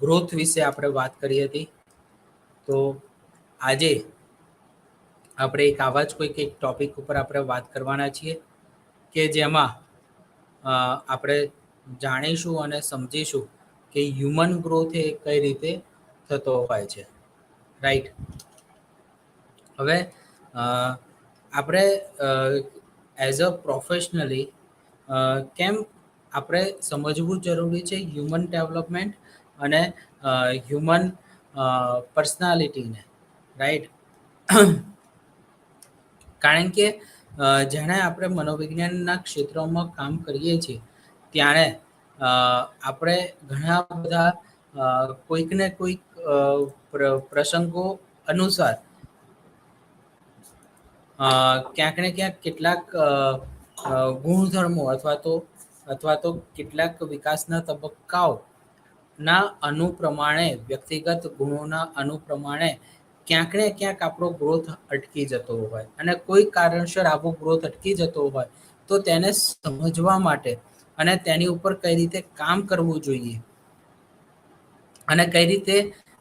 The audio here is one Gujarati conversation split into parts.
ગ્રોથ વિશે આપણે વાત કરી હતી. તો આજે આપણે એક આવા જ કોઈક એક ટોપિક ઉપર આપણે વાત કરવાના છીએ કે જેમાં આપણે જાણીશું અને સમજીશું કે હ્યુમન ગ્રોથ એ કઈ રીતે થતો હોય છે, રાઈટ. હવે આપણે એઝ અ પ્રોફેશનલી કેમ આપણે સમજવું જરૂરી છે હ્યુમન ડેવલપમેન્ટ અને હ્યુમન પર્સનાલિટીને, રાઈટ. કારણ કે જેણે આપણે મનોવિજ્ઞાનના ક્ષેત્રોમાં કામ કરીએ છીએ ત્યારે આપણે ઘણા બધા કોઈક ને કોઈક પ્રસંગો અનુસાર ક્યાંક ને ક્યાંક કેટલાક ગુણધર્મો અથવા તો કેટલાક વિકાસના તબક્કાઓ ના અનુપ્રમાણે, વ્યક્તિગત ગુણોના અનુપ્રમાણે ક્યાંક ને ક્યાંક આપણો ગ્રોથ અટકી જતો હોય અને કોઈ કારણસર આપણો ગ્રોથ અટકી જતો હોય તો તેને સમજવા માટે અને તેની ઉપર કઈ રીતે કામ કરવું જોઈએ અને કઈ રીતે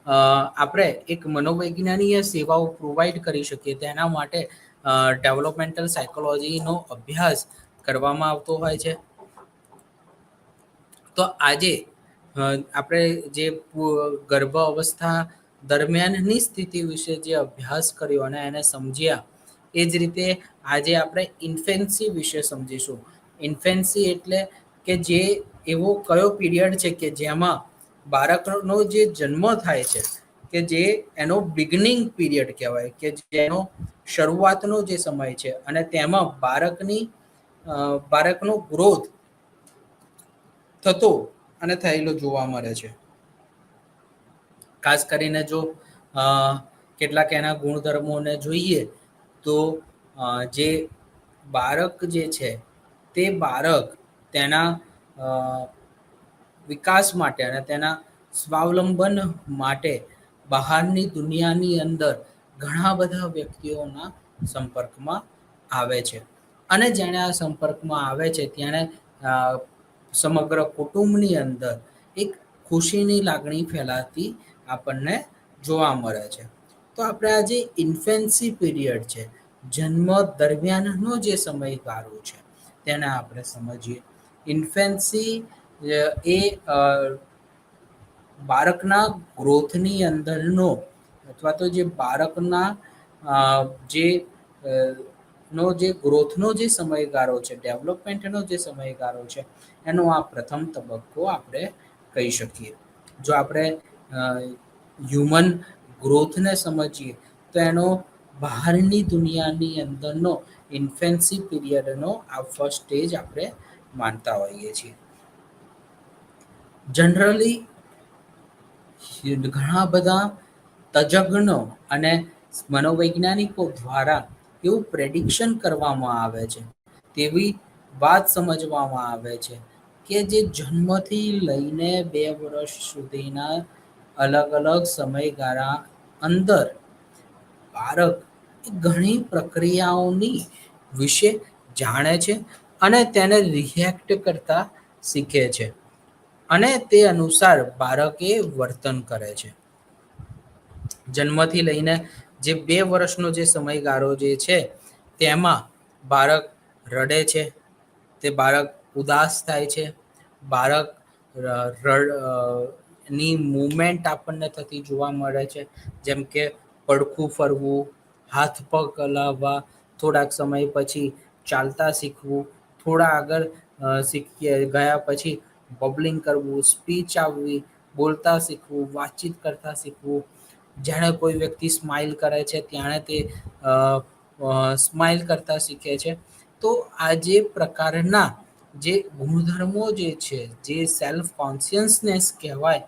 આપણે એક મનોવૈજ્ઞાનિક સેવાઓ પ્રોવાઈડ કરી શકીએ તેના માટે ડેવલપમેન્ટલ સાયકોલોજીનો અભ્યાસ કરવામાં આવતો હોય છે. તો આજે આપણે જે ગર્ભ અવસ્થા દરમિયાનની સ્થિતિ વિશે જે અભ્યાસ કર્યો અને એને સમજ્યા, એ જ રીતે આજે આપણે ઇન્ફેન્સી વિશે સમજીશું. ઇન્ફેન્સી એટલે કે જે એવો કયો પીરિયડ છે કે જેમાં બાળકનો જે જન્મ થાય છે, કે જે એનો બિગનિંગ પીરિયડ કહેવાય, કે જેનો શરૂઆતનો જે સમય છે અને તેમાં બાળકનો ગ્રોથ થતો અને થયેલો જોવા મળે છે. ખાસ કરીને જો કેટલાક એના ગુણધર્મોને જોઈએ તો જે બાળક જે છે તે બાળક તેના વિકાસ માટે અને તેના સ્વાવલંબન માટે બહારની દુનિયાની અંદર ઘણા બધા વ્યક્તિઓના સંપર્કમાં આવે છે અને જેણે આ સંપર્કમાં આવે છે તેણે સમગ્ર કુટુંબની અંદર એક ખુશીની લાગણી ફેલાતી આપણને જોવા મળે છે. તો આપણે આ જે ઇન્ફેન્સી પીરિયડ છે, જન્મ દરમિયાનનો જે સમયગાળો છે, તેને આપણે સમજીએ. ઇન્ફેન્સી એ બાળકના ગ્રોથની અંદરનો અથવા તો જે બાળકના જે ગ્રોથનો જે સમયગાળો છે, ડેવલપમેન્ટનો જે સમયગાળો છે, એનો આ પ્રથમ તબક્કો આપણે કહી શકીએ. જો આપણે હ્યુમન ગ્રોથને સમજીએ તો એનો બહારની દુનિયાની અંદરનો ઇન્ફેન્સી પીરિયડનો આ ફર્સ્ટ સ્ટેજ આપણે માનતા હોઈએ છીએ. જનરલી ઘણા બધા તજજ્ઞો અને મનોવૈજ્ઞાનિકો દ્વારા એવું પ્રેડિક્શન કરવામાં આવે છે, તેવી વાત સમજવામાં આવે છે કે જે જન્મથી લઈને 2 વર્ષ સુધીના અલગ અલગ સમયગાળા અંદર બાળક ઘણી પ્રક્રિયાઓની વિશે જાણે છે અને તેને રિએક્ટ કરતા શીખે છે અને તે અનુસાર બાળકે વર્તન કરે છે. જન્મથી લઈને જે 2 વર્ષનો જે સમયગાળો જે છે તેમાં બાળક રડે છે, તે બાળક ઉદાસ થાય છે, બાળક ની મૂવમેન્ટ આપણને થતી જોવા મળે છે, જેમ કે પડખું ફરવું, હાથ પગ હલાવવા, થોડાક સમય પછી ચાલતા શીખવું, થોડા આગળ ગયા પછી બબલિંગ કરવું, સ્પીચ આવવી, બોલતા શીખવું, વાતચીત કરતા શીખવું. જેણે કોઈ વ્યક્તિ સ્માઇલ કરે છે ત્યારે તે સ્માઇલ કરતા શીખે છે. તો આ જે પ્રકારના જે ગુણધર્મો જે છે, જે સેલ્ફ કોન્શિયસનેસ કહેવાય,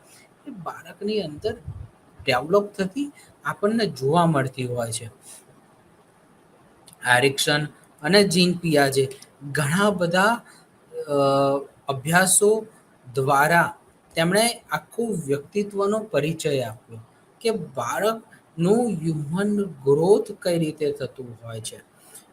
એ બાળકની અંદર ડેવલપ થતી આપણને જોવા મળતી હોય છે. એરિક્સન અને જીન પિયાજે ઘણા બધા અભ્યાસો દ્વારા તેમણે આખું વ્યક્તિત્વનો પરિચય આપ્યો કે બાળકનું હ્યુમન ગ્રોથ કઈ રીતે થતું હોય છે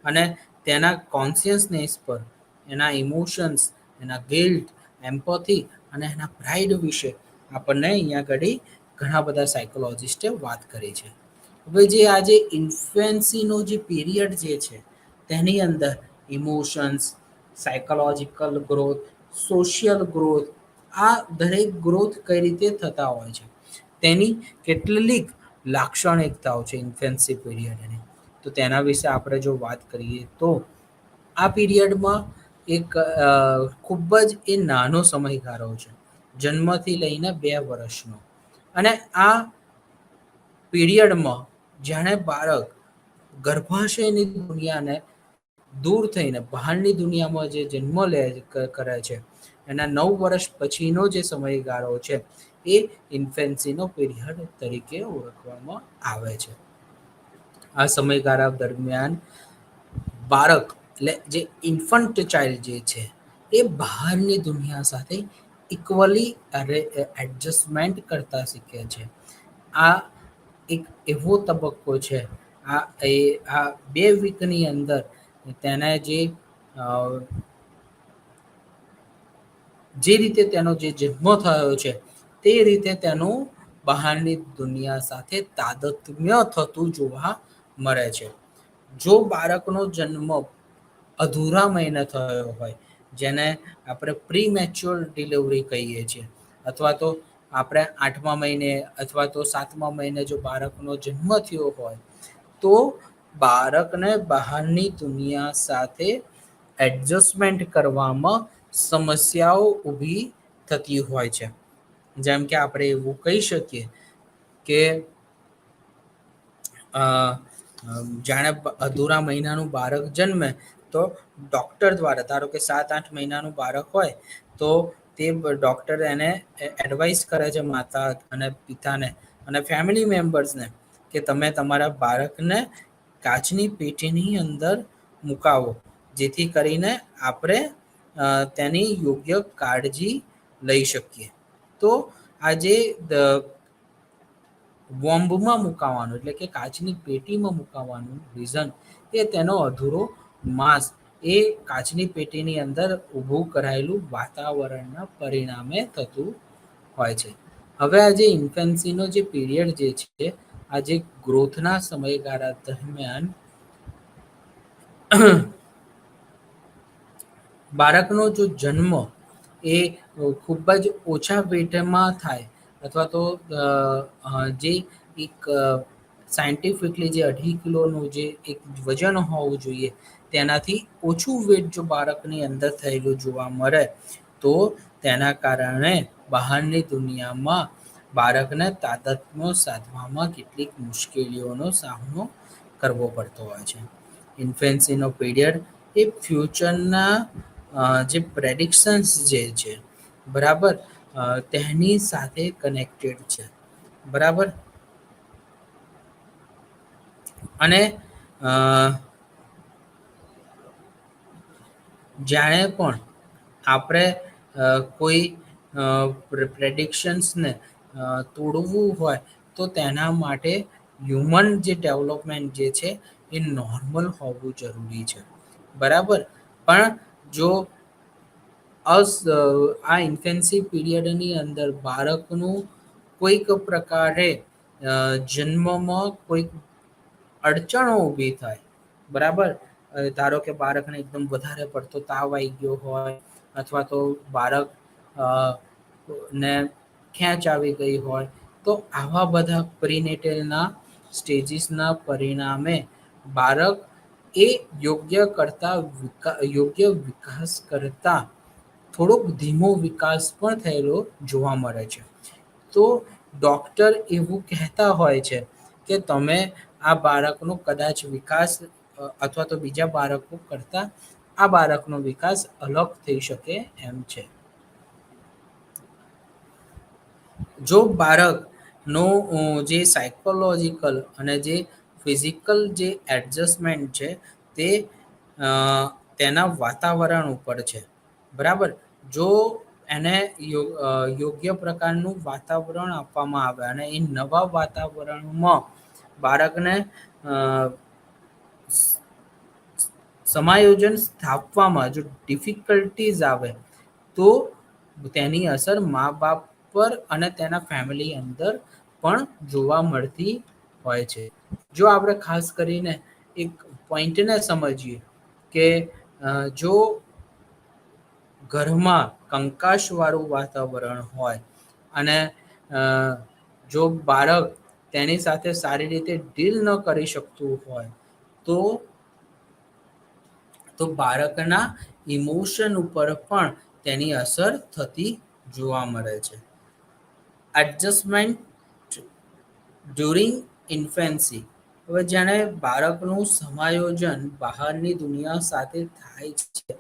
અને તેના કોન્શિયસનેસ પર, એના ઇમોશન્સ, એના ગિલ્ટ, એમ્પથી અને એના પ્રાઇડ વિશે આપણને અહીંયા આગળ ઘણા બધા સાયકોલોજિસ્ટે વાત કરી છે. હવે જે આજે ઇન્ફેન્સીનો જે પીરિયડ જે છે તેની અંદર emotions, psychological growth, social growth, આ દરેક ગ્રોથ કઈ રીતે થતા હોય છે તેની કેટલીક લાક્ષણિકતાઓ છે ઇન્ફેન્સી પીરિયડની. તો તેના વિશે આપણે જો વાત કરીએ તો આ પીરિયડમાં એક ખૂબ જ એ નાનો સમયગાળો છે, જન્મથી લઈને 2 વર્ષનો. અને આ પીરિયડમાં જાણે બાળક ગર્ભાશયની દુનિયાને દૂર થઈને બહારની દુનિયામાં જે જન્મ લે કરે છે, એના 9 વર્ષ પછીનો જે સમયગાળો છે એ ઇન્ફેન્સીનો પીરિયડ તરીકે ઓળખવામાં આવે છે. આ સમયગાળા દરમિયાન બાળક એટલે જે ઇન્ફન્ટ ચાઇલ્ડ જે છે એ બહારની દુનિયા સાથે ઇક્વલી એડજસ્ટમેન્ટ કરતા શીખે છે. આ એક એવો તબક્કો છે, આ 2 વીકની અંદર તેને જે રીતે તેનો જે જન્મ થયો છે તે રીતે તેનું બહારની દુનિયા સાથે તાદાત્મ્ય થતું જોવા મળે છે. જો બાળકનો જન્મ અધૂરા મહિને થયો હોય, જેને આપણે પ્રી મેચ્યોર ડિલિવરી કહીએ છીએ, અથવા તો આપણે 8મા મહિને અથવા તો 7મા મહિને જો બાળકનો જન્મ થયો હોય તો બાળકને બહારની દુનિયા સાથે એડજસ્ટમેન્ટ કરવામાં સમસ્યાઓ ઊભી થતી હોય છે. જેમ કે આપણે એવું કહી શકીએ કે જાણે અધૂરા મહિનાનું બાળક જન્મે તો ડૉક્ટર દ્વારા, ધારો કે 7-8 મહિનાનું બાળક હોય તો તે ડૉક્ટર એને એડવાઇસ કરે છે માતા અને પિતાને અને ફેમિલી મેમ્બર્સને કે તમે તમારા બાળકને કાચની પેટીની અંદર મુકાવો, જેથી કરીને આપણે તેની યોગ્ય કાળજી લઈ શકીએ. તો આજે વોમ્બમાં મુકાવાનું એટલે કે કાચની પેટીમાં મુકાવાનું રીઝન એ તેનો અધૂરો માસ એ કાચની પેટીની અંદર ઊભું કરાયેલું વાતાવરણના પરિણામે થતું હોય છે. હવે આ જે ઇન્ફેન્સીનો જે પીરિયડ જે છે, આ જે ગ્રોથના સમયગાળા દરમિયાન બાળકનો જો જન્મ એ ખૂબ જ ઓછા વેટમાં થાય અથવા તો જે એક સાયન્ટિફિકલી જે 2.5 કિલોનું જે એક વજન હોવું જોઈએ તેનાથી ઓછું વેટ જો બાળકની અંદર થયેલું જોવા મળે તો તેના કારણે બહારની દુનિયામાં બાળકને તાદાત્મ્ય સાધવામાં કેટલીક મુશ્કેલીઓનો સામનો કરવો પડતો હોય છે. ઇન્ફેન્સીનો પીરિયડ એ ફ્યુચરના જે પ્રેડિક્શન્સ જે છે બરાબર તેની સાથે કનેક્ટેડ છે બરાબર. અને જાણે પણ આપણે કોઈ પ્રેડિક્શન્સને તોડવું હોય તો તેના માટે હ્યુમન જે ડેવલપમેન્ટ જે છે એ નોર્મલ હોવું જરૂરી છે બરાબર. પણ જો આ ઇન્ફેન્સી પીરિયડની અંદર બાળકનું કોઈક પ્રકારે જન્મમાં કોઈક અડચણો ઊભી થાય બરાબર. ધારો કે બાળકને એકદમ વધારે પડતો તાવ આવી ગયો હોય અથવા તો બાળક ને ખેંચ આવી ગઈ હોય તો આવા બધા પ્રીનેટલના સ્ટેજીસના પરિણામે બાળક એ યોગ્ય વિકાસ કરતા થોડોક ધીમો વિકાસ પણ થયેલો જોવા મળે છે. તો ડૉક્ટર એવું કહેતા હોય છે કે તમે આ બાળકનો કદાચ વિકાસ અથવા તો બીજા બાળકો કરતાં આ બાળકનો વિકાસ અલગ થઈ શકે એમ છે. જો બાળકનો જે સાયકોલોજીકલ અને જે ફિઝિકલ જે એડજસ્ટમેન્ટ છે તે તેના વાતાવરણ ઉપર છે બરાબર. જો એને યોગ્ય પ્રકારનું વાતાવરણ આપવામાં આવે અને એ નવા વાતાવરણમાં બાળકને સમાયોજન સ્થાપવામાં જો ડિફિકલ્ટીઝ આવે તો તેની અસર મા બાપ પર અને તેના ફેમિલી અંદર પણ જોવા મળતી હોય છે. જો આપણે ખાસ કરીને એક પોઈન્ટને સમજીએ કે જો ઘરમાં કંકાશવાળું વાતાવરણ હોય અને જો બાળક તેની સાથે સારી રીતે ડીલ ન કરી શકતું હોય તો બાળકના ઇમોશન ઉપર પણ તેની અસર થતી જોવા મળે છે. Adjustment during infancy. હવે જ્યારે બાળકનું સમાયોજન બહારની દુનિયા સાથે થાય છે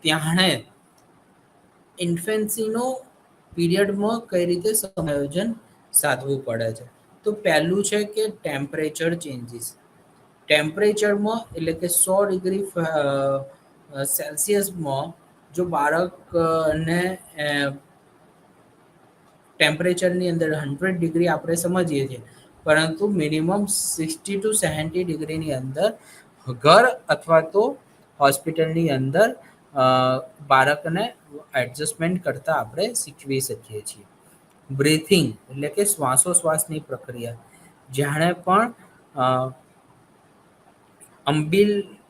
ત્યારે ઇન્ફેન્સીનો પીરિયડમાં કઈ રીતે સમાયોજન સાધવું પડે છે. તો પહેલું છે કે ટેમ્પરેચર ચેન્જીસ. ટેમ્પરેચરમાં એટલે કે 100 ડિગ્રી સેલ્સિયસમાં જો બાળકને ટેમ્પરેચરની અંદર 100 ડિગ્રી આપણે સમજીએ છીએ, પરંતુ મિનિમમ 60 to 70 ડિગ્રીની અંદર ઘર અથવા તો હોસ્પિટલની અંદર બાળકને એડજસ્ટમેન્ટ કરતા આપણે શીખવી શકીએ છીએ. બ્રીથિંગ એટલે કે શ્વાસોશ્વાસની પ્રક્રિયા. જ્યારે પણ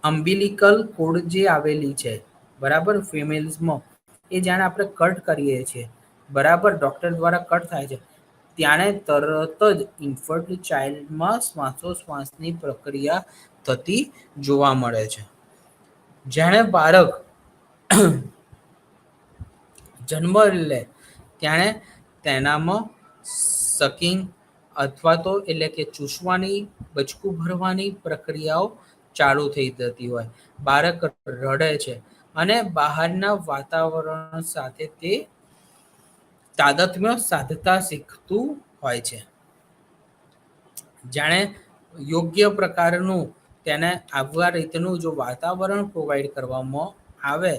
અમ્બિલિકલ કોડ જે આવેલી છે, બરાબર, ફિમેલ્સમાં, એ જાણે આપણે કટ કરીએ છીએ, બરાબર, ડૉક્ટર દ્વારા કટ થાય છે, ત્યારે તરત જ ઇન્ફન્ટ ચાઇલ્ડમાં શ્વાસોશ્વાસની પ્રક્રિયા થતી જોવા મળે છે. જ્યારે બાળક જન્મ લે ત્યારે તેનામાં સકિંગ અથવા તો એટલે કે ચૂસવાની, બચકું ભરવાની પ્રક્રિયાઓ ચાલુ થઈ જતી હોય. બાળક રડે છે અને બહારના વાતાવરણ સાથે તે તાદાત્મ્ય સાધતા શીખતું હોય છે. જાણે યોગ્ય પ્રકારનું તેને આવવા રીતનું જો વાતાવરણ પ્રોવાઈડ કરવામાં આવે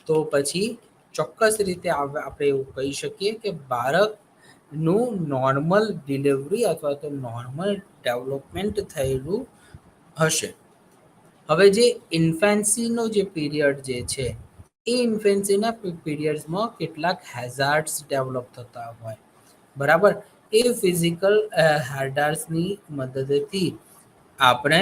તો પછી ચોક્કસ રીતે આપણે એવું કહી શકીએ કે બાળકનું નોર્મલ ડિલિવરી અથવા તો નોર્મલ ડેવલપમેન્ટ થયેલું હશે. હવે જે ઇન્ફેન્સીનો જે પીરિયડ જે છે એ ઇન્ફેન્સીના પીરિયડ્સમાં કેટલાક હેઝાર્ડ્સ ડેવલપ થતા હોય, બરાબર. એ ફિઝિકલ હેઝાર્ડ્સની મદદથી આપણે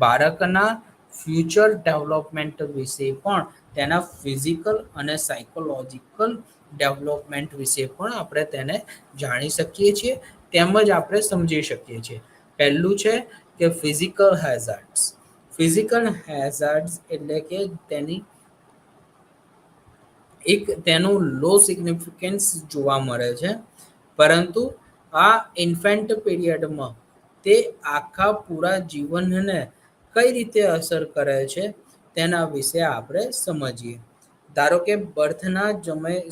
બાળકના ફ્યુચર ડેવલપમેન્ટ વિશે પણ, તેના ફિઝિકલ અને સાયકોલોજીકલ ડેવલપમેન્ટ વિશે પણ આપણે તેને જાણી શકીએ છીએ, તેમજ આપણે સમજી શકીએ છીએ. પહેલું છે કે ફિઝિકલ હેઝાર્ડ્સ. ફિઝિકલ હેઝાર્ડ્સ એટલે કે તેનું લો સિગ્નિફિકન્સ જોવા મળે છે, પરંતુ આ ઇન્ફેન્ટ પીરિયડમાં તે આખા પૂરા જીવનને કઈ રીતે અસર કરે છે તેના વિશે આપણે સમજીએ. ધારો કે બર્થના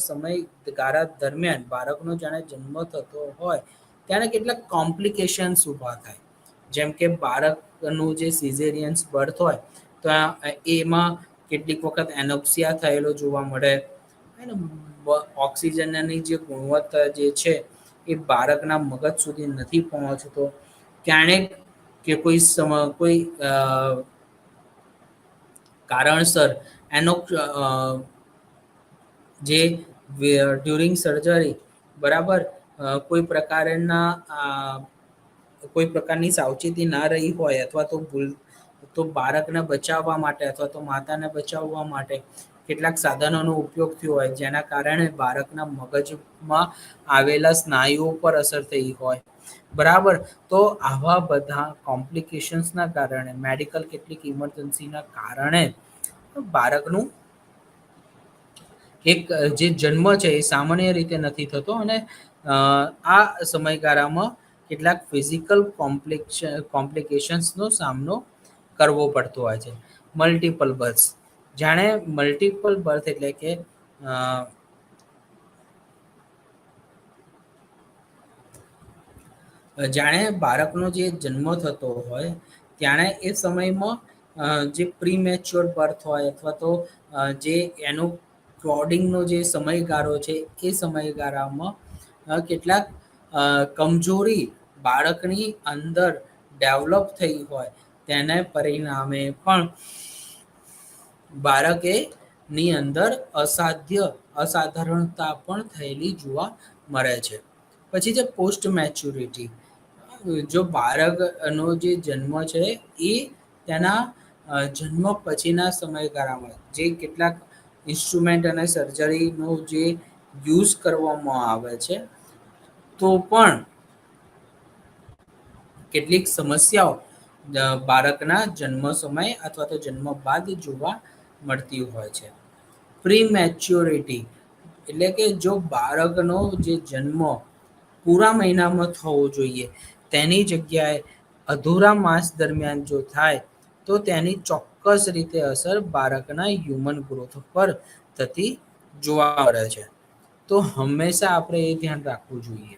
સમયગાળા દરમિયાન બાળકનો જ્યારે જન્મ થતો હોય ત્યારે કેટલાક કોમ્પ્લિકેશન્સ ઊભા થાય. જેમ કે બાળકનું જે સિઝેરિયન્સ બર્થ હોય તો એમાં કેટલીક વખત એનોક્સિયા થયેલો જોવા મળે. ઓક્સિજનની જે ગુણવત્તા જે છે એ બાળકના મગજ સુધી નથી પહોંચતો. ક્યારેક કે કોઈ કારણસર એનો જે ડ્યુરિંગ સર્જરી, બરાબર, કોઈ પ્રકારની સાવચેતી ના રહી હોય અથવા તો બાળકને બચાવવા માટે અથવા તો માતાને બચાવવા માટે કેટલાક સાધનોનો ઉપયોગ થયો હોય, જેના કારણે બાળકના મગજમાં આવેલા સ્નાયુઓ પર અસર થઈ હોય, બરાબર. તો આવા બધા કોમ્પ્લિકેશન્સના કારણે, મેડિકલ કેટલીક ઇમરજન્સીના કારણે બાળકનું એક જે જન્મ છે એ સામાન્ય રીતે નથી થતો અને આ સમયગાળામાં કેટલાક ફિઝિકલ કોમ્પ્લિકેશન્સનો સામનો કરવો પડતો હોય છે. મલ્ટિપલ બર્થ્સ. જાણે મલ્ટિપલ બર્થ એટલે કે જાણે બાળકનો જે જન્મ થતો હોય ત્યારે એ સમયમાં જે પ્રીમેચ્યોર બર્થ હોય અથવા તો જે એનું ક્લોડિંગનો જે સમયગાળો છે એ સમયગાળામાં કેટલાક કમજોરી બાળકની અંદર ડેવલપ થઈ હોય તેને પરિણામે પણ બાળકે ની અંદર અસાધારણતા પણ થયેલી જોવા મળે છે. પછી છે પોસ્ટ મેચ્યુરિટી. જો બાળકનો જે જન્મ છે એ તેના જન્મ પછીના સમયગાળામાં જે કેટલાક ઇન્સ્ટ્રુમેન્ટ અને સર્જરીનો જે યુઝ કરવામાં આવે છે, તો પણ કેટલીક સમસ્યાઓ બાળકના જન્મ સમય અથવા તો જન્મ બાદ જોવા મળતી હોય છે. પ્રી મેચ્યોરિટી એટલે કે જો બાળકનો જે જન્મ પૂરા મહિનામાં થવો જોઈએ તેની જગ્યાએ અધૂરા માસ દરમિયાન જો થાય તો તેની ચોક્કસ રીતે અસર બાળકના હ્યુમન ગ્રોથ પર થતી જોવા મળે છે. તો હંમેશા આપણે એ ધ્યાન રાખવું જોઈએ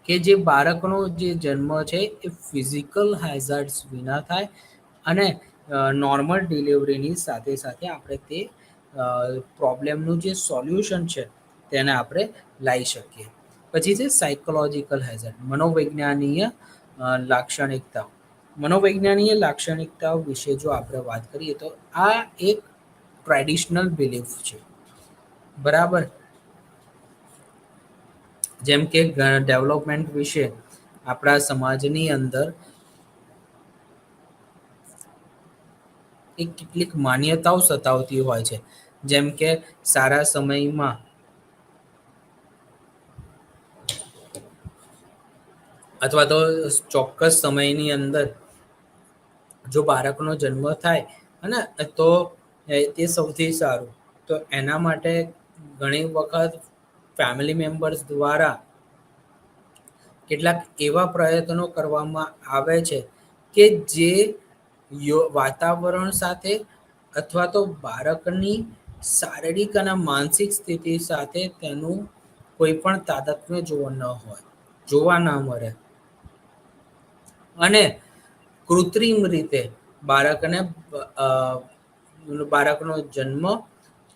કે જે બાળકનો જે જન્મ છે એ ફિઝિકલ હેઝાર્ડ્સ વિના થાય અને નોર્મલ ડિલિવરીની સાથે સાથે આપણે તે પ્રોબ્લેમનું જે સોલ્યુશન છે તેને આપણે લાવી શકીએ. પછી છે સાયકોલોજીકલ હેઝાર્ડ, મનોવૈજ્ઞાનિક લાક્ષણિકતા. મનોવૈજ્ઞાનિક લાક્ષણિકતાઓ વિશે જો આપણે વાત કરીએ તો આ એક ટ્રેડિશનલ બિલીફ છે, બરાબર. જેમ કે ડેવલપમેન્ટ વિશે આપણા સમાજની અંદર એ કેટલીક માન્યતાઓ સતાવતી હોય છે. જેમ કે સારા સમયમાં અથવા તો ચોક્કસ સમયની અંદર જો બાળકનો જન્મ થાય અને તો તે સૌથી સારું. તો એના માટે ઘણી વખત ફેમિલી મેમ્બર્સ દ્વારા કેટલાક એવા પ્રયત્નો કરવામાં આવે છે કે જે વાતાવરણ સાથે અથવા તો બાળકની શારીરિક અને માનસિક સ્થિતિ સાથે તેનું કોઈ પણ તાદાત્મ્ય જોવા ના મળે. અને કૃત્રિમ રીતે બાળકને બાળકનો જન્મ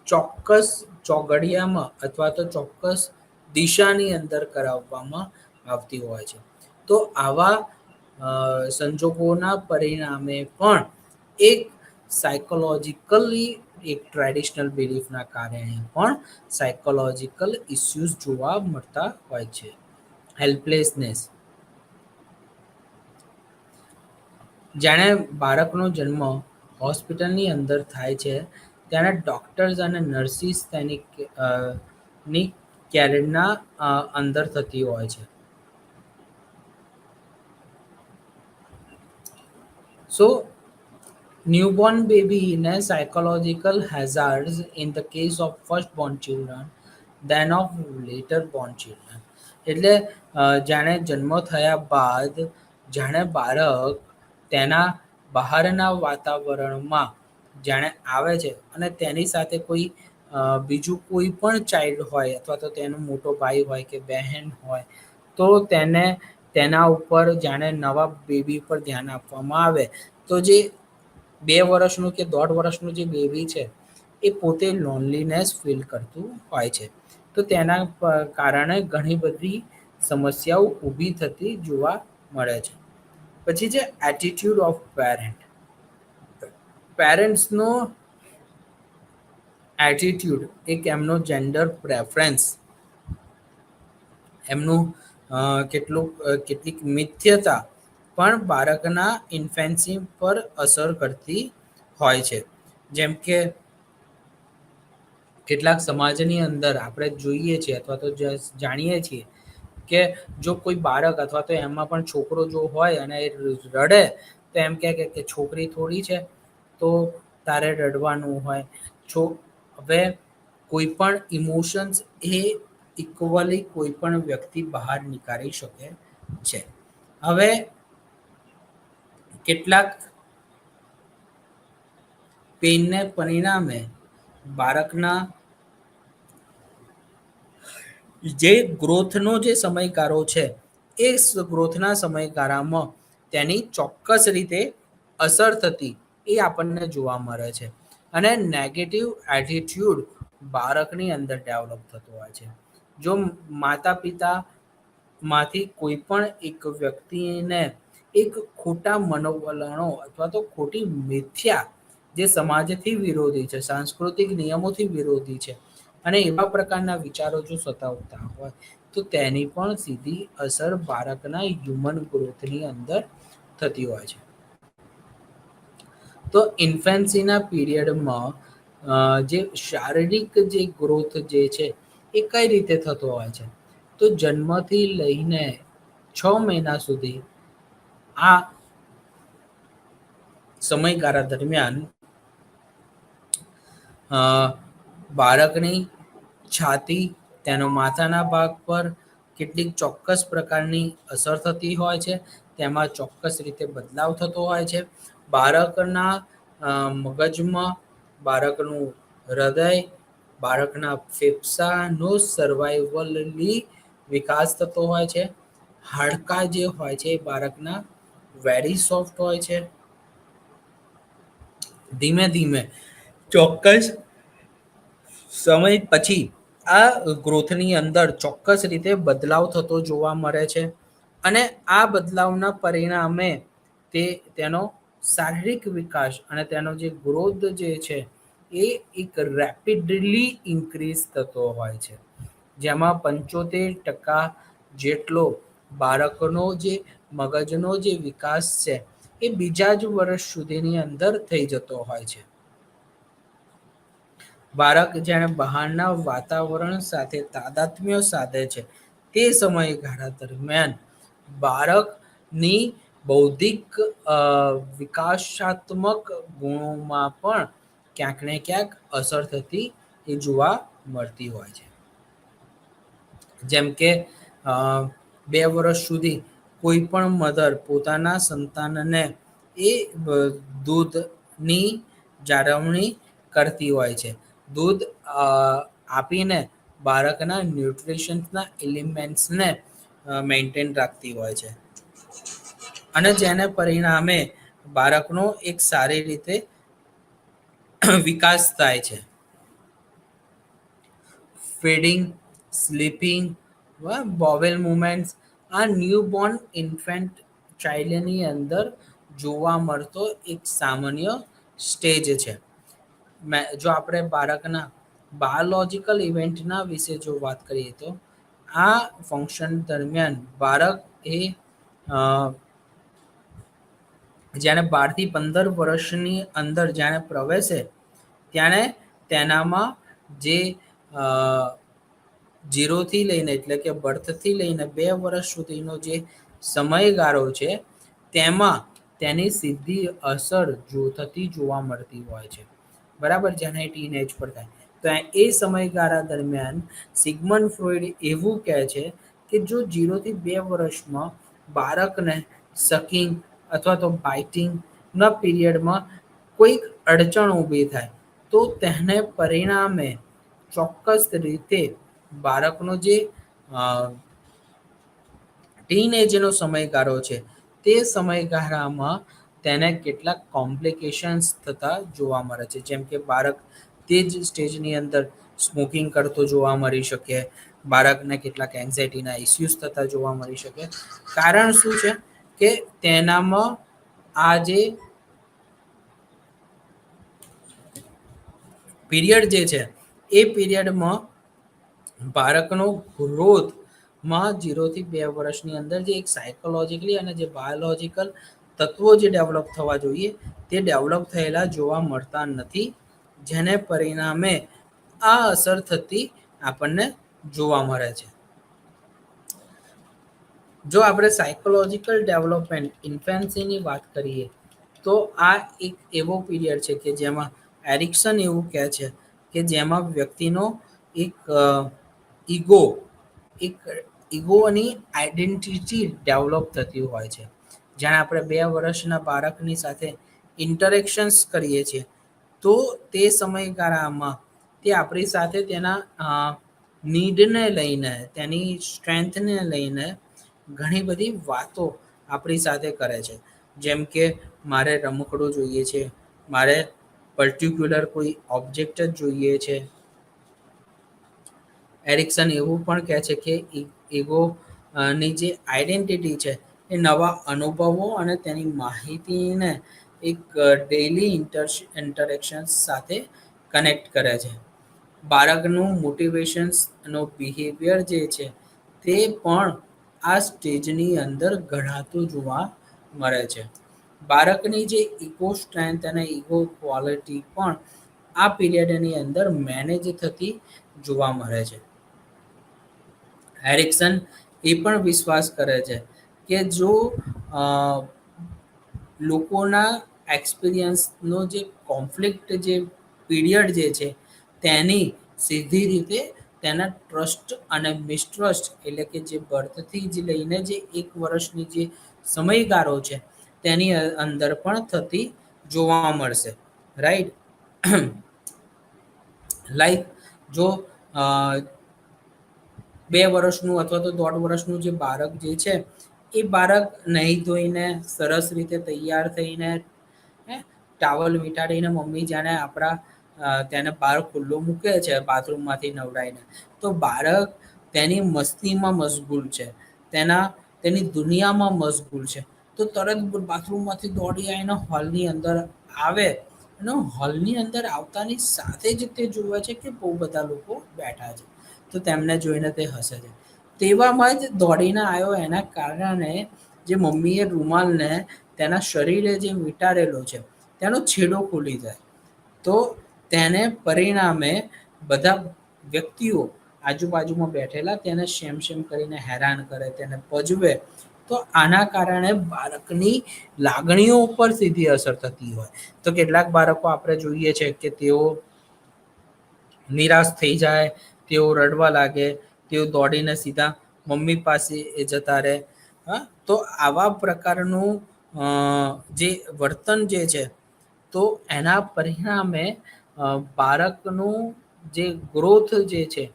ચોક્કસ ચોઘડિયામાં અથવા તો ચોક્કસ દિશાની અંદર કરાવવામાં આવતી હોય છે. તો આવા સંજોગોના પરિણામે પણ એક સાયકોલોજીકલી એક ટ્રેડિશનલ બિલીફના કારણે પણ સાયકોલોજીકલ ઇસ્યુઝ જોવા મળતા હોય છે. હેલ્પલેસનેસ. જાણે બાળકનો જન્મ હોસ્પિટલની અંદર થાય છે ત્યારે ડોક્ટર્સ અને નર્સિસ ની કેરના અંદર થતી હોય છે. So, newborn baby in a psychological hazards in the case of first-born children than of later-born children. એટલે જાણે જન્મ થયા બાદ જાણે બાળક તેના બહારના વાતાવરણમાં જાણે આવે છે અને તેની સાથે કોઈ બીજું કોઈ પણ ચાઇલ્ડ હોય અથવા તો તેનો મોટો ભાઈ હોય કે બહેન હોય તો તેને તેના ઉપર જાણે નવા બેબી પર ધ્યાન આપવામાં આવે તો જે 2 વર્ષનું કે 1.5 વર્ષનું જે બેબી છે એ પોતે લોનલીનેસ ફીલ કરતું હોય છે. તો તેના કારણે ઘણી બધી સમસ્યાઓ ઊભી થતી જોવા મળે છે. પછી છે એટીટ્યુડ ઓફ પેરેન્ટ. પેરેન્ટ્સનો એટીટ્યુડ એક એમનો જેન્ડર પ્રેફરન્સ એમનું કેટલીક મિથ્યતા પણ બાળકના ઇન્ફેન્સી પર અસર કરતી હોય છે. જેમ કે કેટલાક સમાજની અંદર આપણે જોઈએ છીએ અથવા તો જાણીએ છીએ કે જો કોઈ બાળક અથવા તો એમાં પણ છોકરો જો હોય અને એ રડે તો એમ કે છોકરી થોડી છે તો તારે રડવાનું હોય. હવે કોઈ પણ ઇમોશન્સ એ ઇક્વલી કોઈ પણ વ્યક્તિ બહાર નીકાળી શકે છે. હવે કેટલાક પેઇનને પરિણામે બાળકના જે ગ્રોથનો જે સમયગાળો છે એ ગ્રોથના સમયગાળામાં તેની ચોક્કસ રીતે અસર થતી એ આપણને જોવા મળે છે. અને નેગેટિવ એટીટ્યુડ બાળકની અંદર ડેવલપ થતો હોય છે. જો માતા-પિતા માંથી કોઈ પણ એક વ્યક્તિને એક ખોટા મનોવલણો અથવા તો ખોટી મિથ્યા જે સમાજથી વિરોધી છે, સાંસ્કૃતિક નિયમોથી વિરોધી છે અને એવા પ્રકારના વિચારો જો સતાવતા હોય તો તેની પણ સીધી અસર બાળકના હ્યુમન ગ્રોથની અંદર થતી હોય છે. તો ઇન્ફેન્સીના પીરિયડમાં જે શારીરિક જે ગ્રોથ જે છે એ કઈ રીતે થતો હોય છે? તો જન્મથી લઈને 6 મહિના સુધી આ સમયગાળા દરમિયાન અ બાળકની છાતી, તેનો માથાના ભાગ પર કેટલીક ચોક્કસ પ્રકારની અસર થતી હોય છે. તેમાં ચોક્કસ રીતે બદલાવ થતો હોય છે. બાળકના મગજમાં, બાળકનું હૃદય, બાળકના ફેફસાનો સર્વાઈવલી વિકાસ થતો હોય છે. હાડકા જે હોય છે એ બાળકના વેરી સોફ્ટ હોય છે. ધીમે ધીમે ચોક્કસ સમય પછી આ ગ્રોથની અંદર ચોક્કસ રીતે બદલાવ થતો જોવા મળે છે અને આ બદલાવના પરિણામે તેનો શારીરિક વિકાસ અને તેનો જે ગ્રોથ જે છે એ એક રેપિડલી ઇન્ક્રીઝ થતો હોય છે. જેમાં 75% જેટલો બાળકનો જે મગજનો જે વિકાસ છે એ બીજા જ વર્ષ સુધીની અંદર થઈ જતો હોય છે. બાળક જેણે બહારના વાતાવરણ સાથે તાદાત્મ્ય સાધે છે તે સમયગાળા દરમિયાન બાળકની બૌદ્ધિક વિકાસાત્મક ગુણોમાં પણ ક્યાંક ને ક્યાંક અસર થતી એ જોવા મળતી હોય છે. જેમ કે 2 વર્ષ સુધી કોઈ પણ મધર પોતાના સંતાનને એ દૂધની જાળવણી કરતી હોય છે. દૂધ આપીને બાળકના ન્યુટ્રિશન્સના એલિમેન્ટ્સને મેન્ટેન રાખતી હોય છે અને જેને પરિણામે બાળકનો એક સારી રીતે વિકાસ થાય છે. ફીડિંગ, સ્લીપિંગ, બોવેલ મુવમેન્ટ્સ આ ન્યૂબોર્ન ઇન્ફેન્ટ ચાઇલ્ડની અંદર જોવા મળતો એક સામાન્ય સ્ટેજ છે. જો આપણે બાળકના બાયોલોજીકલ ઇવેન્ટના વિશે જો વાત કરીએ તો આ ફંક્શન દરમિયાન બાળક એ જ્યારે 12 થી 15 વર્ષની અંદર જાણે પ્રવેશે ત્યારે તેનામાં જે 0થી લઈને એટલે કે બર્થથી લઈને 2 વર્ષ સુધીનો જે સમયગાળો છે તેમાં તેની સીધી અસર થતી જોવા મળતી હોય છે. બરાબર, જેને ટીનેજ પર થાય તો એ સમયગાળા દરમિયાન સિગ્મન્ડ ફ્રોઈડ એવું કહે છે કે જો 0 થી 2 વર્ષમાં બાળકને સકિંગ અથવા તો બાઇટિંગના પીરિયડમાં કોઈક અડચણ ઊભી થાય તો તેને પરિણામે ચોક્કસ રીતે બાળકનો જે ટીનએજનો સમયગાળો છે તે સમયગાળામાં તેને કેટલાક કોમ્પ્લિકેશન્સ થતા જોવા મળે છે. જેમ કે બાળક તે જ સ્ટેજની અંદર સ્મોકિંગ કરતો જોવા મળી શકે, બાળકને કેટલાક એન્ઝાયટીના ઇસ્યુઝ થતા જોવા મળી શકે. કારણ શું છે કે તેનામાં આ જે પીરિયડ જે છે એ પીરિયડમાં બાળકનો ગ્રોથમાં 0 થી 2 વર્ષની અંદર જે એક સાયકોલોજીકલી અને જે બાયોલોજીકલ તત્વો જે ડેવલપ થવા જોઈએ તે ડેવલપ થયેલા જોવા મળતા નથી, જેને પરિણામે આ અસર થતી આપણને જોવા મળે છે. જો આપણે સાયકોલોજીકલ ડેવલપમેન્ટ ઇન્ફેન્સીની વાત કરીએ તો આ એક એવો પીરિયડ છે કે જેમાં એરિક્સન એવું કહે છે કે જેમાં વ્યક્તિનો એક ઈગો એક ઈગોની આઈડેન્ટિટી ડેવલપ થતી હોય છે. જ્યાં આપણે 2 વર્ષના બાળકની સાથે ઇન્ટરેક્શન્સ કરીએ છીએ તો તે સમયગાળામાં તે આપણી સાથે તેના નીડને લઈને, તેની સ્ટ્રેન્થને લઈને ઘણી બધી વાતો આપણી સાથે કરે છે. જેમ કે મારે રમકડું જોઈએ છે, મારે પર્ટિક્યુલર કોઈ ઓબ્જેક્ટ જ જોઈએ છે. એરિક્સન એવું પણ કહે છે કે ઈગોની જે આઈડેન્ટિટી છે એ નવા અનુભવો અને તેની માહિતીને એક ડેઇલી ઇન્ટરેક્શન સાથે કનેક્ટ કરે છે. બાળકનું મોટિવેશન્સનો બિહેવિયર જે છે તે પણ આ સ્ટેજની અંદર ઘડાતું જોવા મળે છે. બાળકની જે ઇગો સ્ટ્રેન્થ અને ઇગો ક્વોલિટી પણ આ પીરિયડની અંદર મેનેજ થતી જોવા મળે છે. એરિક્સન એ પણ વિશ્વાસ કરે છે કે જો અ, લોકોના એક્સપિરિયન્સનો જે કોન્ફ્લિક્ટ જે પીરિયડ જે છે તેની સીધી રીતે તેના ટ્રસ્ટ અને મિસટ્રસ્ટ એટલે કે જે બર્થથી જ લઈને જે 1 વર્ષની જે સમયગાળો છે તેની અંદર પણ થતી જોવા મળશે. રાઈટ? લાઈક જો અ, 2 વર્ષનું અથવા તો 1.5 વર્ષનું જે બાળક જે છે એ બાળક નહીં ધોઈને સરસ રીતે તૈયાર થઈને ટાવલ વીંટાળીને મમ્મી જાણે આપણા તેને બહાર ખુલ્લું મૂકે છે બાથરૂમમાંથી નવડાવીને, તો બાળક તેની મસ્તીમાં મશગુલ છે, તેની દુનિયામાં મશગુલ છે, તો તરત બાથરૂમમાંથી દોડી આવીને હોલની અંદર આવે અને હોલની અંદર આવતાની સાથે જ તે જુએ છે કે બહુ બધા લોકો બેઠા છે, તો તેમને જોઈને તે હસે છે. તેવામાં જ દોડીને આવ્યો એના કારણે જે મમ્મીએ રૂમાલને તેના શરીરે જે વીંટાળેલો છે તેનો છેડો ખુલી જાય. તો તેને પરિણામે બધા વ્યક્તિઓ આજુબાજુમાં બેઠેલા તેને શેમ શેમ કરીને હેરાન કરે, તેને પજવે. તો આના કારણે બાળકની લાગણીઓ ઉપર સીધી અસર થતી હોય. તો કેટલાક બાળકો આપણે જોઈએ છે કે તેઓ નિરાશ થઈ જાય, તેઓ રડવા લાગે, તેઓ દોડીને સીધા મમ્મી પાસે જતા રહે. હા, તો આવા પ્રકારનું જે વર્તન જે છે તો એના પરિણામે બાળકનું જે ગ્રોથ જે છે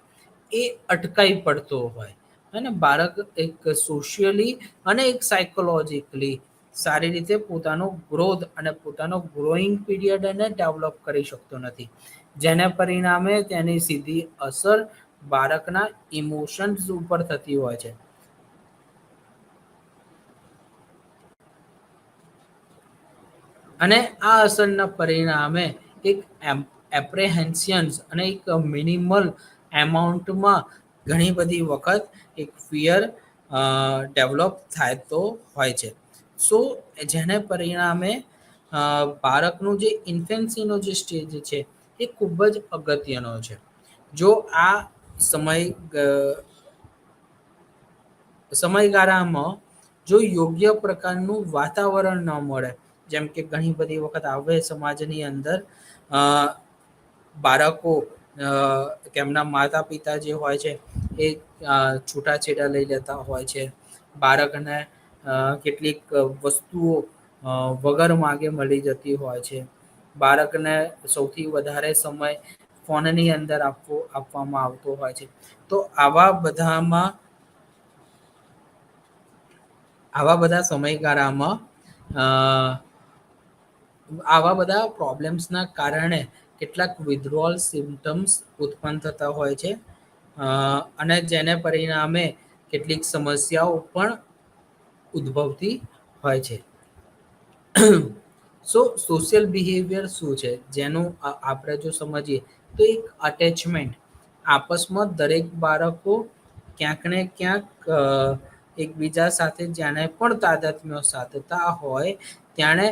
એ અટકાઈ પડતો હોય. અને બાળક એક સોશિયલી અને એક સાયકોલોજીકલી સારી રીતે પોતાનો ગ્રોથ અને પોતાનો ગ્રોઈંગ પીરિયડ એને ડેવલપ કરી શકતો નથી. જેને પરિણામે તેની સીધી અસર બાળકના ઇમોશન્સ ઉપર થતી હોય છે. અને આ અસરના પરિણામે એક એપ્રેહેન્શન્સ અને એક મિનિમલ એમાઉન્ટમાં ઘણી બધી વખત એક ફિયર ડેવલપ થતો હોય છે. સો જેને પરિણામે બાળકનું જે ઇન્ફેન્સીનો જે સ્ટેજ છે એ ખૂબ જ અગત્યનો છે. જો આ સમયગાળામાં જો યોગ્ય પ્રકારનું વાતાવરણ ન મળે, જેમ કે ઘણી બધી વખત આવે સમાજની અંદર બાળકો તેમના માતા પિતા જે હોય છે એ છૂટાછેડા લઈ લેતા હોય છે. બાળકને કેટલીક વસ્તુઓ વગર માગે મળી જતી હોય છે. બાળકને સૌથી વધારે સમય ફોનની અંદર આપવામાં આવતો હોય છે. તો આવા બધા સમયગાળામાં આવા બધા પ્રોબ્લેમ્સના કારણે કેટલાક વિથડ્રોઅલ સિમ્ટમ્સ ઉત્પન્ન થતા હોય છે. અને જેને પરિણામે કેટલીક સમસ્યાઓ પણ ઉદ્ભવતી હોય છે. સો સોશિયલ બિહેવિયર શું છે જેનું આપણે જો સમજીએ તો એક અટેચમેન્ટ. આપસમાં દરેક બાળકો ક્યાંક ને ક્યાંક એકબીજા સાથે જેને પણ તાદાત્મ્ય સાધતા હોય તેણે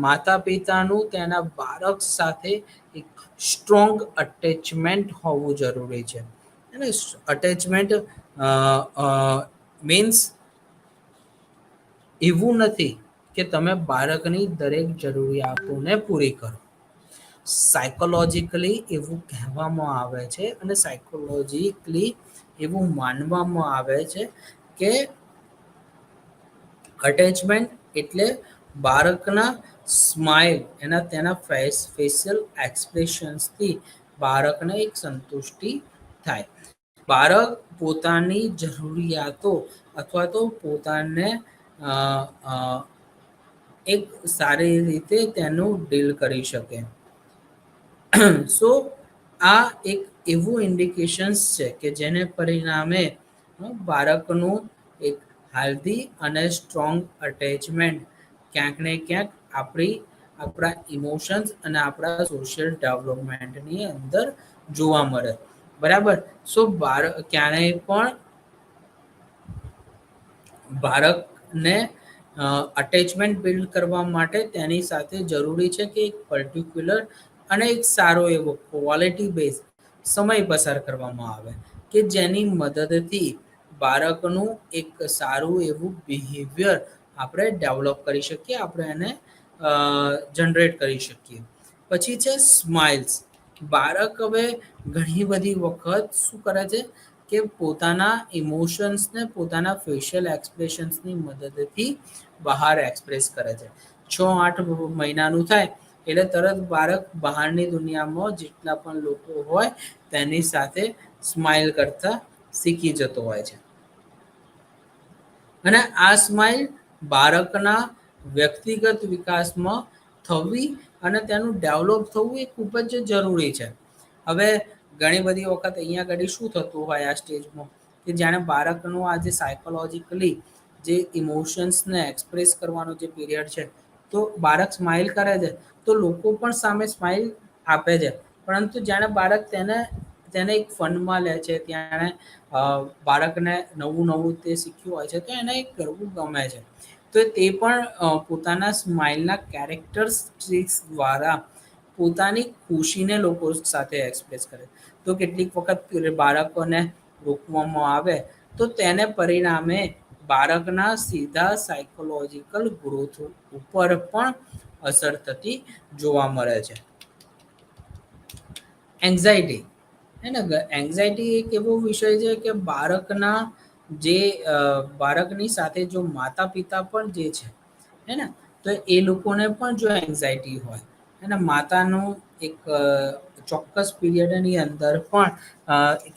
માતા પિતાનું તેના બાળક સાથે એક સ્ટ્રોંગ અટેચમેન્ટ હોવું જરૂરી છે. અને અટેચમેન્ટ મીન્સ એવું નથી કે તમે બાળકની દરેક જરૂરિયાતોને પૂરી કરો. સાયકોલોજીકલી એવું કહેવામાં આવે છે અને સાયકોલોજીકલી એવું માનવામાં આવે છે કે અટેચમેન્ટ એટલે બાળકના સ્માઇલ તેના ફેશિયલ એક્સપ્રેશન્સથી બાળકને એક સંતુષ્ટિ થાય. બાળક પોતાની જરૂરિયાતો અથવા તો પોતાને અ અ એક સારી રીતે તેનું ડીલ કરી શકે. સો આ એક એવું ઇન્ડિકેશન્સ છે કે જેને પરિણામે બાળકનું એક હેલ્ધી અને સ્ટ્રોંગ અટેચમેન્ટ ક્યાંક ને ક્યાંક આપણી આપણા ઇમોશન્સ અને આપણા સોશિયલ ડેવલપમેન્ટની અંદર જોવા મળે. બરાબર. સો ક્યારેય પણ બાળકને અટેચમેન્ટ બિલ્ડ કરવા માટે તેની સાથે જરૂરી છે કે એક પર્ટિક્યુલર અને એક સારો એવો ક્વોલિટી બેઝ સમય પસાર કરવામાં આવે કે જેની મદદથી બાળકનું એક સારું એવું બિહેવિયર આપણે ડેવલપ કરી શકીએ, આપણે એને જનરેટ કરી શકીએ. પછી છે સ્માઇલ્સ. બાળક હવે ઘણી બધી વખત શું કરે છે કે પોતાના ઇમોશન્સને પોતાના ફેશિયલ એક્સપ્રેશન્સની મદદથી બહાર એક્સપ્રેસ કરે છે. 6-8 મહિનાનું થાય એટલે તરત બાળક બહારની દુનિયામાં જેટલા પણ લોકો હોય તેની સાથે સ્માઇલ કરતા શીખી જતો હોય છે. અને આ સ્માઇલ બાળકના વ્યક્તિગત વિકાસમાં થવી અને તેનું ડેવલપ થવું એ ખૂબ જ જરૂરી છે. હવે ઘણી બધી વખત અહીંયા આગળ શું થતું હોય આ સ્ટેજમાં કે જાણે બાળકનું આ જે સાયકોલોજીકલી જે ઇમોશન્સને એક્સપ્રેસ કરવાનો જે પીરિયડ છે, તો બાળક સ્માઇલ કરે છે તો લોકો પણ સામે સ્માઇલ આપે છે. પરંતુ જાણે બાળક તેને એક ફનમાં લે છે, ત્યાં બાળકને નવું નવું તે શીખ્યું હોય છે તો એને કરવું ગમે છે. તો તે પણ પોતાના સ્માઇલના કેરેક્ટરિસ્ટિક્સ દ્વારા પોતાની ખુશીને લોકો સાથે એક્સપ્રેસ કરે. તો કેટલીક વખત બાળકોને રોકવામાં આવે તો તેને પરિણામે બાળકના સીધા સાયકોલોજીકલ ગ્રોથ ઉપર પણ અસર થતી જોવા મળે છે. એન્ઝાયટી, હે ને, એન્ઝાયટી એક એવો વિષય છે કે જે બાળકની સાથે જો માતા પિતા પણ જે છે, હે ને, તો એ લોકોને પણ જો એન્ઝાયટી હોય અને માતાનું એક ચોક્કસ પીરિયડની અંદર પણ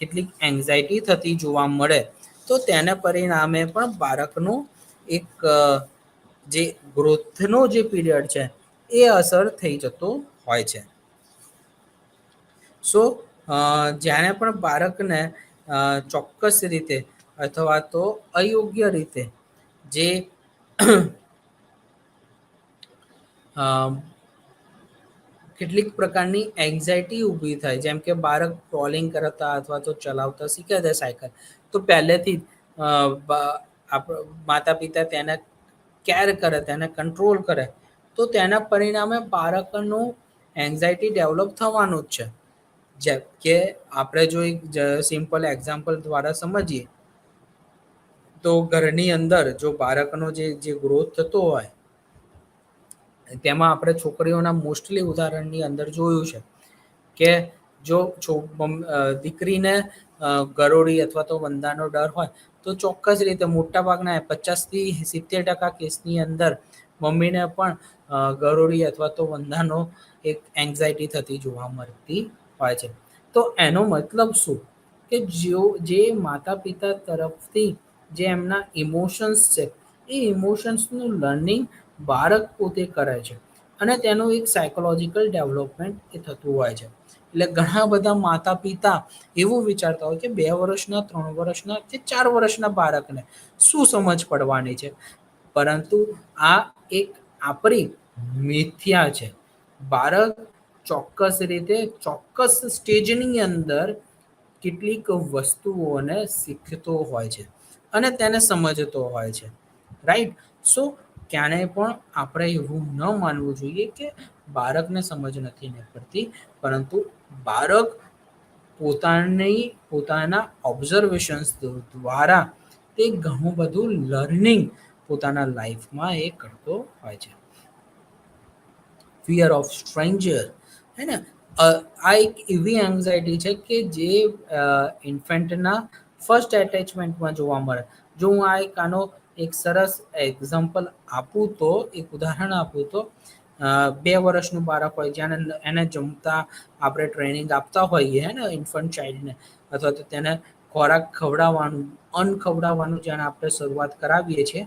કેટલીક એન્ઝાયટી થતી જોવા મળે તો તેને પરિણામે પણ બાળકનું એક જે ગ્રોથનો જે પીરિયડ છે એ અસર થઈ જતો હોય છે. સો જ્યારે પણ બાળકને ચોક્કસ રીતે અથવા તો અયોગ્ય રીતે જે કેટલીક પ્રકારની એન્ઝાયટી ઊભી થાય, જેમ કે બાળક ટ્રોલિંગ કરતા અથવા તો ચલાવતા શીખે છે સાયકલ, તો પહેલેથી માતા પિતા તેને કેર કરે, તેને કંટ્રોલ કરે, તો તેના પરિણામે બાળકનું એન્ઝાયટી ડેવલપ થવાનું જ છે. જેમ કે આપણે જો એક સિમ્પલ એક્ઝામ્પલ દ્વારા સમજીએ તો ઘરની અંદર જો બાળકનો જે ગ્રોથ થતો હોય તેમાં આપણે છોકરીઓના મોસ્ટલી ઉદાહરણની અંદર જોયું છે કે જો દીકરીને ગરોળી અથવા તો વંદાનો ડર હોય તો ચોક્કસ રીતે મોટા ભાગના 50-70% કેસની અંદર મમ્મીને પણ ગરોળી અથવા તો વંદાનો એક એન્ઝાયટી થતી જોવા મળતી હોય છે. તો એનો મતલબ શું કે જે માતા પિતા તરફથી જે એમના ઇમોશન્સ છે એ ઇમોશન્સનું લર્નિંગ બાળક પોતે કરે છે અને તેનું એક સાયકોલોજીકલ ડેવલપમેન્ટ એ થતું હોય છે. એટલે ઘણા બધા માતા પિતા એવું વિચારતા હોય કે 2 વર્ષના, 3 વર્ષના કે 4 વર્ષના બાળકને શું સમજ પડવાની છે, પરંતુ આ એક આપણી મિથ્યા છે. બાળક ચોક્કસ રીતે ચોક્કસ સ્ટેજની અંદર કેટલીક વસ્તુઓને શીખતો હોય છે અને તેને સમજતો હોય છે. રાઈટ. સો ક્યારેય પણ આપણે એવું ન માનવું જોઈએ કે બાળકને સમજ નથી પડતી, પરંતુ બાળક પોતાના ઓબ્ઝર્વેશન્સ દ્વારા તે ઘણું બધું લર્નિંગ પોતાના લાઈફમાં એ કરતો હોય છે. ફિયર ઓફ સ્ટ્રેન્જર, હે ને, આ એક એવી એન્ઝાયટી છે કે જે ઇન્ફેન્ટના ફર્સ્ટ એટેચમેન્ટમાં જોવા મળે. જો હું આનો એક સરસ એક્ઝામ્પલ આપું તો, એક ઉદાહરણ આપું તો 2 વર્ષનું બાળક હોય, જ્યાં એને જમતા આપણે ટ્રેનિંગ આપતા હોઈએ હે ને ઇન્ફન્ટ ચાઇલ્ડને, અથવા તો તેને ખોરાક ખવડાવવાનું, અન્ન ખવડાવવાનું જ્યારે આપણે શરૂઆત કરાવીએ છીએ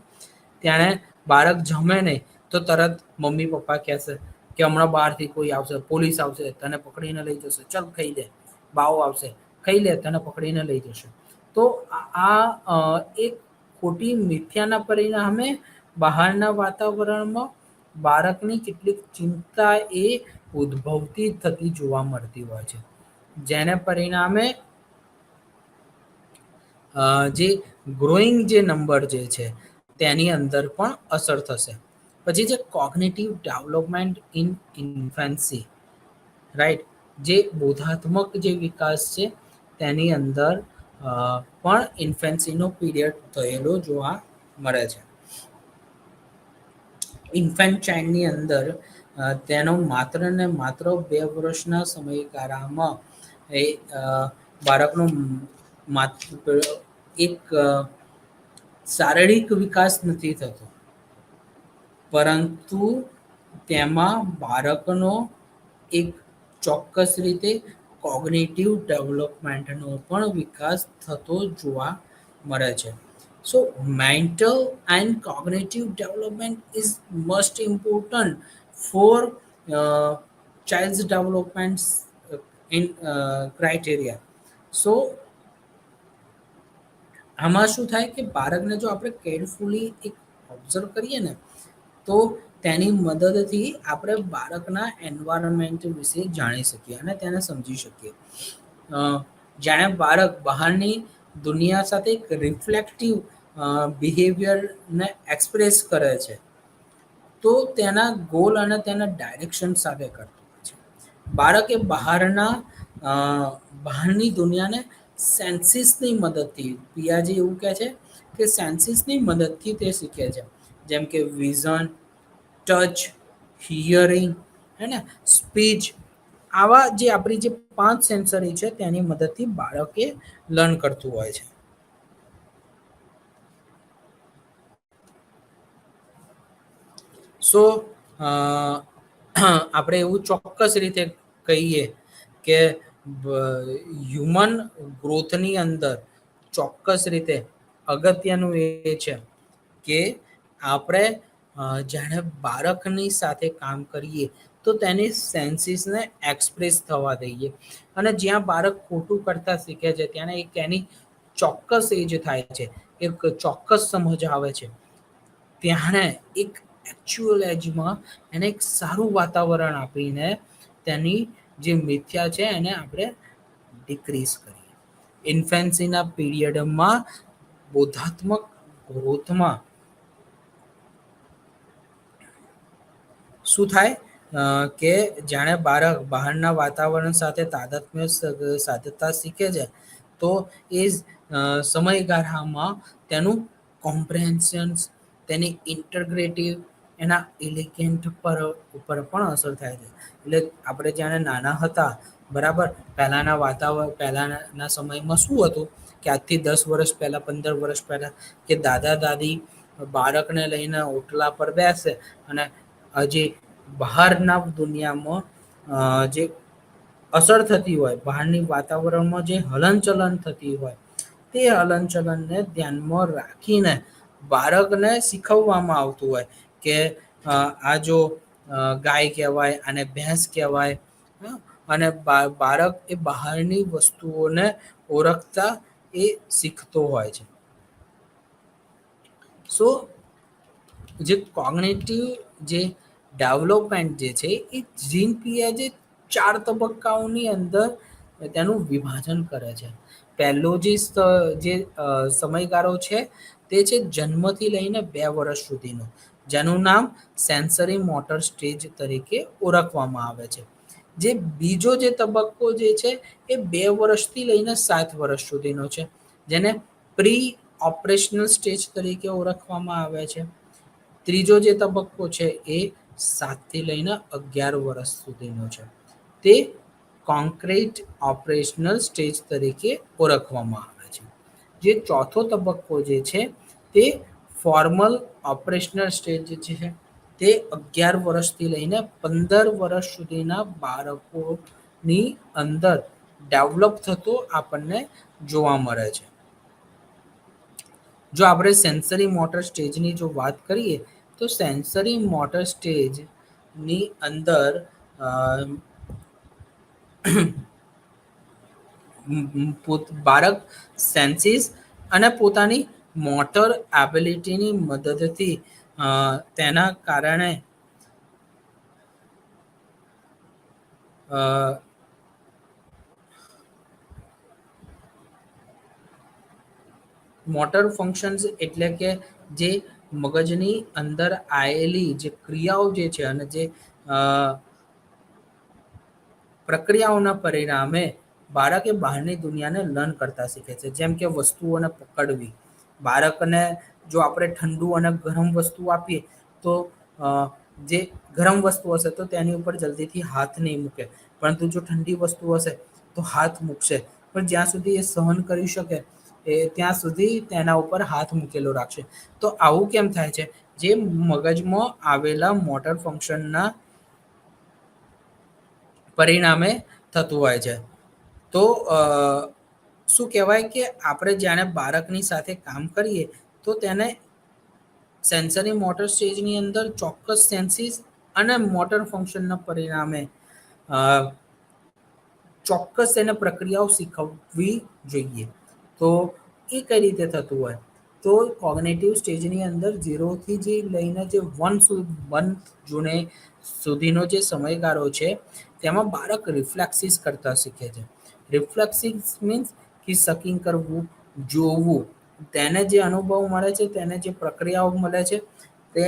ત્યારે બાળક જમે નહીં તો તરત મમ્મી પપ્પા કહેશે કે હમણાં બહારથી કોઈ આવશે, પોલીસ આવશે, તને પકડીને લઈ જશે, ચાલ ખાઈ લે, બાવો આવશે, ખાઈ લે, તને પકડીને લઈ જશે. તો આ એક ખોટી મિથ્યાના પરિણામે બહારના વાતાવરણમાં બાળકની કેટલીક ચિંતા એ ઉદ્ભવતી થતી જોવા મળતી હોય છે, જેને પરિણામે જે ગ્રોઈંગ જે નંબર જે છે તેની અંદર પણ અસર થશે. પછી જે કોગ્નિટિવ ડેવલપમેન્ટ ઇન ઇન્ફેન્સી, રાઈટ, જે બોધાત્મક જે વિકાસ છે તેની અંદર પણ ઇન્ફેન્સીનો પીરિયડ થયેલો જોવા મળે છે. ઇન્ફેન્ટ ચાઇલ્ડની અંદર તેનો માત્ર ને માત્ર 2 વર્ષના સમયગાળામાં એ બાળકનો એક શારીરિક વિકાસ નથી થતો, પરંતુ તેમાં બાળકનો એક ચોક્કસ રીતે કોગ્નિટિવ ડેવલપમેન્ટનો પણ વિકાસ થતો જોવા મળે છે. So mental and cognitive development is most important for uh, child's development in criteria. So આમાં શું થાય કે બાળકને જો આપણે કેરફુલી એક ઓબ્ઝર્વ કરીએ ને, તો તેની મદદથી આપણે બાળકના એન્વાયરમેન્ટ વિશે જાણી શકીએ અને તેને સમજી શકીએ. જાણે બાળક બહારની દુનિયા સાથે એક રિફ્લેક્ટિવ બિહેવિયરને એક્સપ્રેસ કરે છે, તો તેના ગોલ અને તેના ડાયરેક્શન સાથે કરતું હોય છે. બાળકે બહારની દુનિયાને સેન્સીસની મદદથી, પિયાજી એવું કહે છે કે સેન્સીસની મદદથી તે શીખે છે, જેમ કે વિઝન, ટચ, હિયરિંગ, હે ને, સ્પીચ, આવા જે આપણી જે 5 સેન્સરી છે તેની મદદથી બાળકે લર્ન કરતું હોય છે. સો આપણે એવું ચોક્કસ રીતે કહીએ કે હ્યુમન ગ્રોથની અંદર ચોક્કસ રીતે અગત્યનું એ છે કે આપણે જ્યારે બાળકની સાથે કામ કરીએ તો તેની સેન્સીસને એક્સપ્રેસ થવા દઈએ, અને જ્યાં બાળક ખોટું કરતા શીખે છે ત્યાં એક એની ચોક્કસ એજ થાય છે, એક ચોક્કસ સમજ આવે છે, ત્યારે એક એકચ્યુઅલ એજમાં એને એક સારું વાતાવરણ આપીને તેની જે મિથ્યા છે એને આપણે ડિક્રીઝ કરીએ. ઇન્ફેન્સીના પીરિયડમાં બોધાત્મક ગ્રોથમાં શું થાય કે જાણે બાળક બહારના વાતાવરણ સાથે તાદાત્મ્ય સાધતા શીખે છે, તો એ સમયગાળામાં તેનું કોમ્પ્રેહેન્શન્સ, તેની ઇન્ટરગ્રેટિવ, એના ઇલિગન્ટ ઉપર પણ અસર થાય છે. એટલે આપણે જ્યારે નાના હતા, બરાબર, પહેલાના સમયમાં શું હતું કે આજથી 10 વર્ષ પહેલા, 15 વર્ષ પહેલા, કે દાદા દાદી બાળકને લઈને ઓટલા પર બેસે અને જે બહારના દુનિયામાં જે અસર થતી હોય, બહારની વાતાવરણમાં જે હલનચલન થતી હોય, તે હલનચલનને ધ્યાનમાં રાખીને બાળકને શીખવવામાં આવતું હોય કે આ જો ગાય કહેવાય અને ભેંસ કહેવાય, અને બાળક એ બહારની વસ્તુઓને ઓળખતા એ શીખતો હોય છે. સો જે કોગ્નિટિવ જે ડેવલપમેન્ટ જે છે એ જીન પિયાજે 4 તબક્કાઓની અંદર તેનું વિભાજન કરે છે. પહેલો જે સમયગાળો છે તે છે જન્મથી લઈને 2 વર્ષ સુધીનો, જેનું નામ સેન્સરી મોટર સ્ટેજ તરીકે ઓળખવામાં આવે છે. જે બીજો જે તબક્કો જે છે એ 2 વર્ષથી લઈને 7 વર્ષ સુધીનો છે, જેને પ્રી ઓપરેશનલ સ્ટેજ તરીકે ઓળખવામાં આવે છે. ત્રીજો જે તબક્કો છે એ 7 થી લઈને 11 વર્ષ સુધીનો છે, તે કોન્ક્રીટ ઓપરેશનલ સ્ટેજ તરીકે ઓળખવામાં આવે છે. જે ચોથો તબક્કો જે છે તે ફોર્મલ ઓપરેશનલ સ્ટેજ છે, તે 11 વર્ષથી લઈને 15 વર્ષ સુધીના બાળકોની અંદર ડેવલપ થતો આપણને જોવા મળે છે. જો આપણે સેન્સરી મોટર સ્ટેજની જો વાત કરીએ, તો સેન્સરી મોટર સ્ટેજની અંદર બાળક સેન્સીસ અને પોતાની મોટર એબિલિટીની મદદથી તેના કારણે અ, મોટર ફંક્શન્સ એટલે કે જે મગજની અંદર આયેલી જે ક્રિયાઓ જે છે અને જે અ, પ્રક્રિયાઓના પરિણામે બાળક એ બહારની દુનિયાને લર્ન કરતા શીખે છે. જેમ કે વસ્તુઓને પકડવી. બાળકને જો આપણે ઠંડુ અને ગરમ વસ્તુ આપીએ તો અ, જે ગરમ વસ્તુ હશે તો તેની ઉપર જલ્દીથી હાથ નહીં મૂકે. પરંતુ જો ઠંડી વસ્તુ હશે તો હાથ મૂકશે. પણ જ્યાં સુધી એ સહન કરી શકે ત્યાં સુધી તેના ઉપર હાથ મૂકેલો રાખશે. તો આવું કેમ થાય છે? જે મગજમાં આવેલા મોટર ફંક્શનના પરિણામે થતું હોય છે. તો શું કહેવાય કે આપણે જાણે બાળકની સાથે કામ કરીએ તો તેને સેન્સરી મોટર સ્ટેજની અંદર ચોક્કસ સેન્સીસ અને મોટર ફંક્શનના પરિણામે અ, ચોક્કસ એને પ્રક્રિયાઓ શીખવવી જોઈએ. તો એ કઈ રીતે થતું હોય? તો કોગ્નેટિવ સ્ટેજની અંદર 0 થી જે લઈને જે 1 જૂને સુધીનો જે સમયગાળો છે તેમાં બાળક રિફ્લેક્સિસ કરતા શીખે છે. રિફ્લેક્સિસ મીન્સ કે સકિંગ કરવું, જોવું, તેને જે અનુભવ મળે છે, તેને જે પ્રક્રિયાઓ મળે છે તે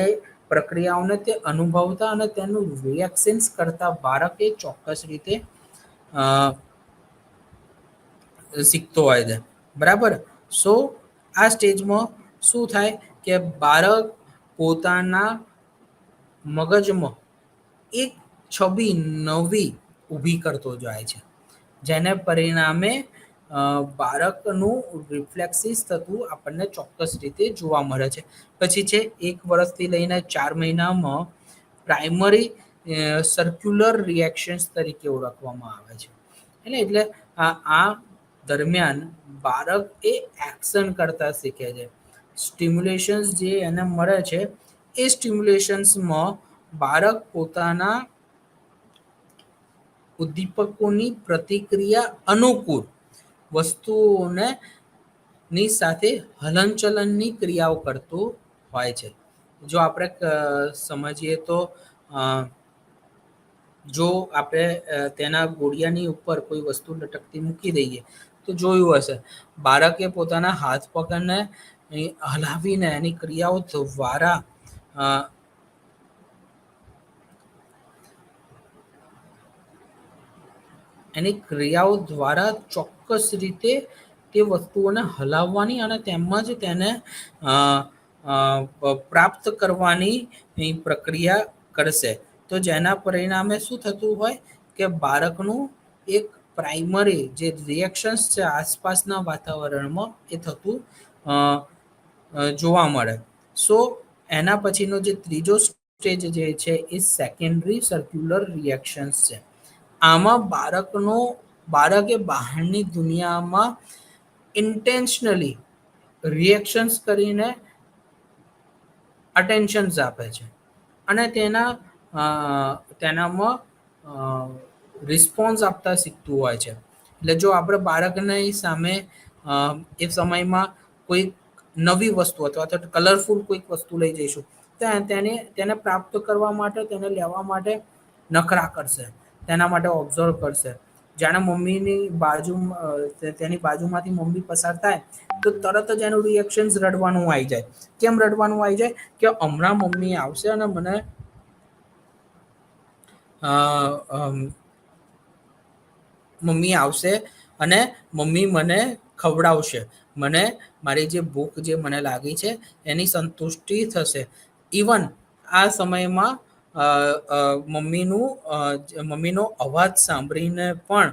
પ્રક્રિયાઓને તે અનુભવતા અને તેનું રિએક્શન્સ કરતા બાળકે ચોક્કસ રીતે અ, શીખતો હોય છે. બરાબર? સો આ સ્ટેજમાં શું થાય કે બાળક પોતાના મગજમાં એક છબી નવી ઊભી કરતો જાય છે. જેને પરિણામે બાળકનું રિફ્લેક્સિસ થતું આપણને ચોક્કસ રીતે જોવા મળે છે. પછી છે 1 વર્ષથી લઈને 4 મહિનામાં પ્રાઇમરી સર્ક્યુલર રિએક્શન્સ તરીકે ઓળખવામાં આવે છે. એટલે આ દરમિયાન બાળક એ એક્શન કરતા શીખે છે. સ્ટિમ્યુલેશન્સ જે એને મળે છે એ સ્ટિમ્યુલેશન્સમાં બાળક પોતાના ઉદ્દીપકોની પ્રતિક્રિયા અનુકૂળ વસ્તુઓને ની સાથે હલનચલનની ક્રિયાઓ કરતું હોય છે. જો આપણે સમજીએ તો જો આપણે તેના ગોળિયાની ઉપર કોઈ વસ્તુ લટકતી મૂકી દઈએ તો જોયું હશે બાળકે પોતાના હાથ પગને હલાવીને એની ક્રિયાઓ દ્વારા એની ક્રિયાઓ દ્વારા ચોક્કસ રીતે તે વસ્તુઓને હલાવવાની અને તેમજ તેને પ્રાપ્ત કરવાની પ્રક્રિયા કરશે. તો જેના પરિણામે શું થતું હોય કે બાળકનું એક પ્રાઇમરી જે રિએક્શન્સ છે આસપાસના વાતાવરણમાં એ થતું જોવા મળે. સો એના પછીનો જે ત્રીજો સ્ટેજ જે છે એ સેકન્ડરી સર્ક્યુલર રિએક્શન્સ છે. આમાં બાળકે બહારની દુનિયામાં ઇન્ટેન્શનલી રિએક્શન્સ કરીને અટેન્શન્સ આપે છે અને તેનામાં રિસ્પોન્સ આપતા શીખતું હોય છે. એટલે જો આપણે બાળકની સામે એ સમયમાં કોઈ નવી વસ્તુ અથવા તો કલરફુલ કોઈક વસ્તુ લઈ જઈશું તો તેને પ્રાપ્ત કરવા માટે તેને લેવા માટે નખરા કરશે, તેના માટે ઓબ્ઝર્વ કરશે. જાણે મમ્મીની તેની બાજુમાંથી મમ્મી પસાર થાય તો તરત જ એનું રિએક્શન રડવાનું આવી જાય. કેમ રડવાનું આવી જાય કે હમણાં મમ્મી આવશે અને મને મમ્મી આવશે અને મમ્મી મને ખવડાવશે. મને મારી જે ભૂખ જે મને લાગી છે એની સંતુષ્ટિ થશે. ઇવન આ સમયમાં મમ્મીનો અવાજ સાંભળીને પણ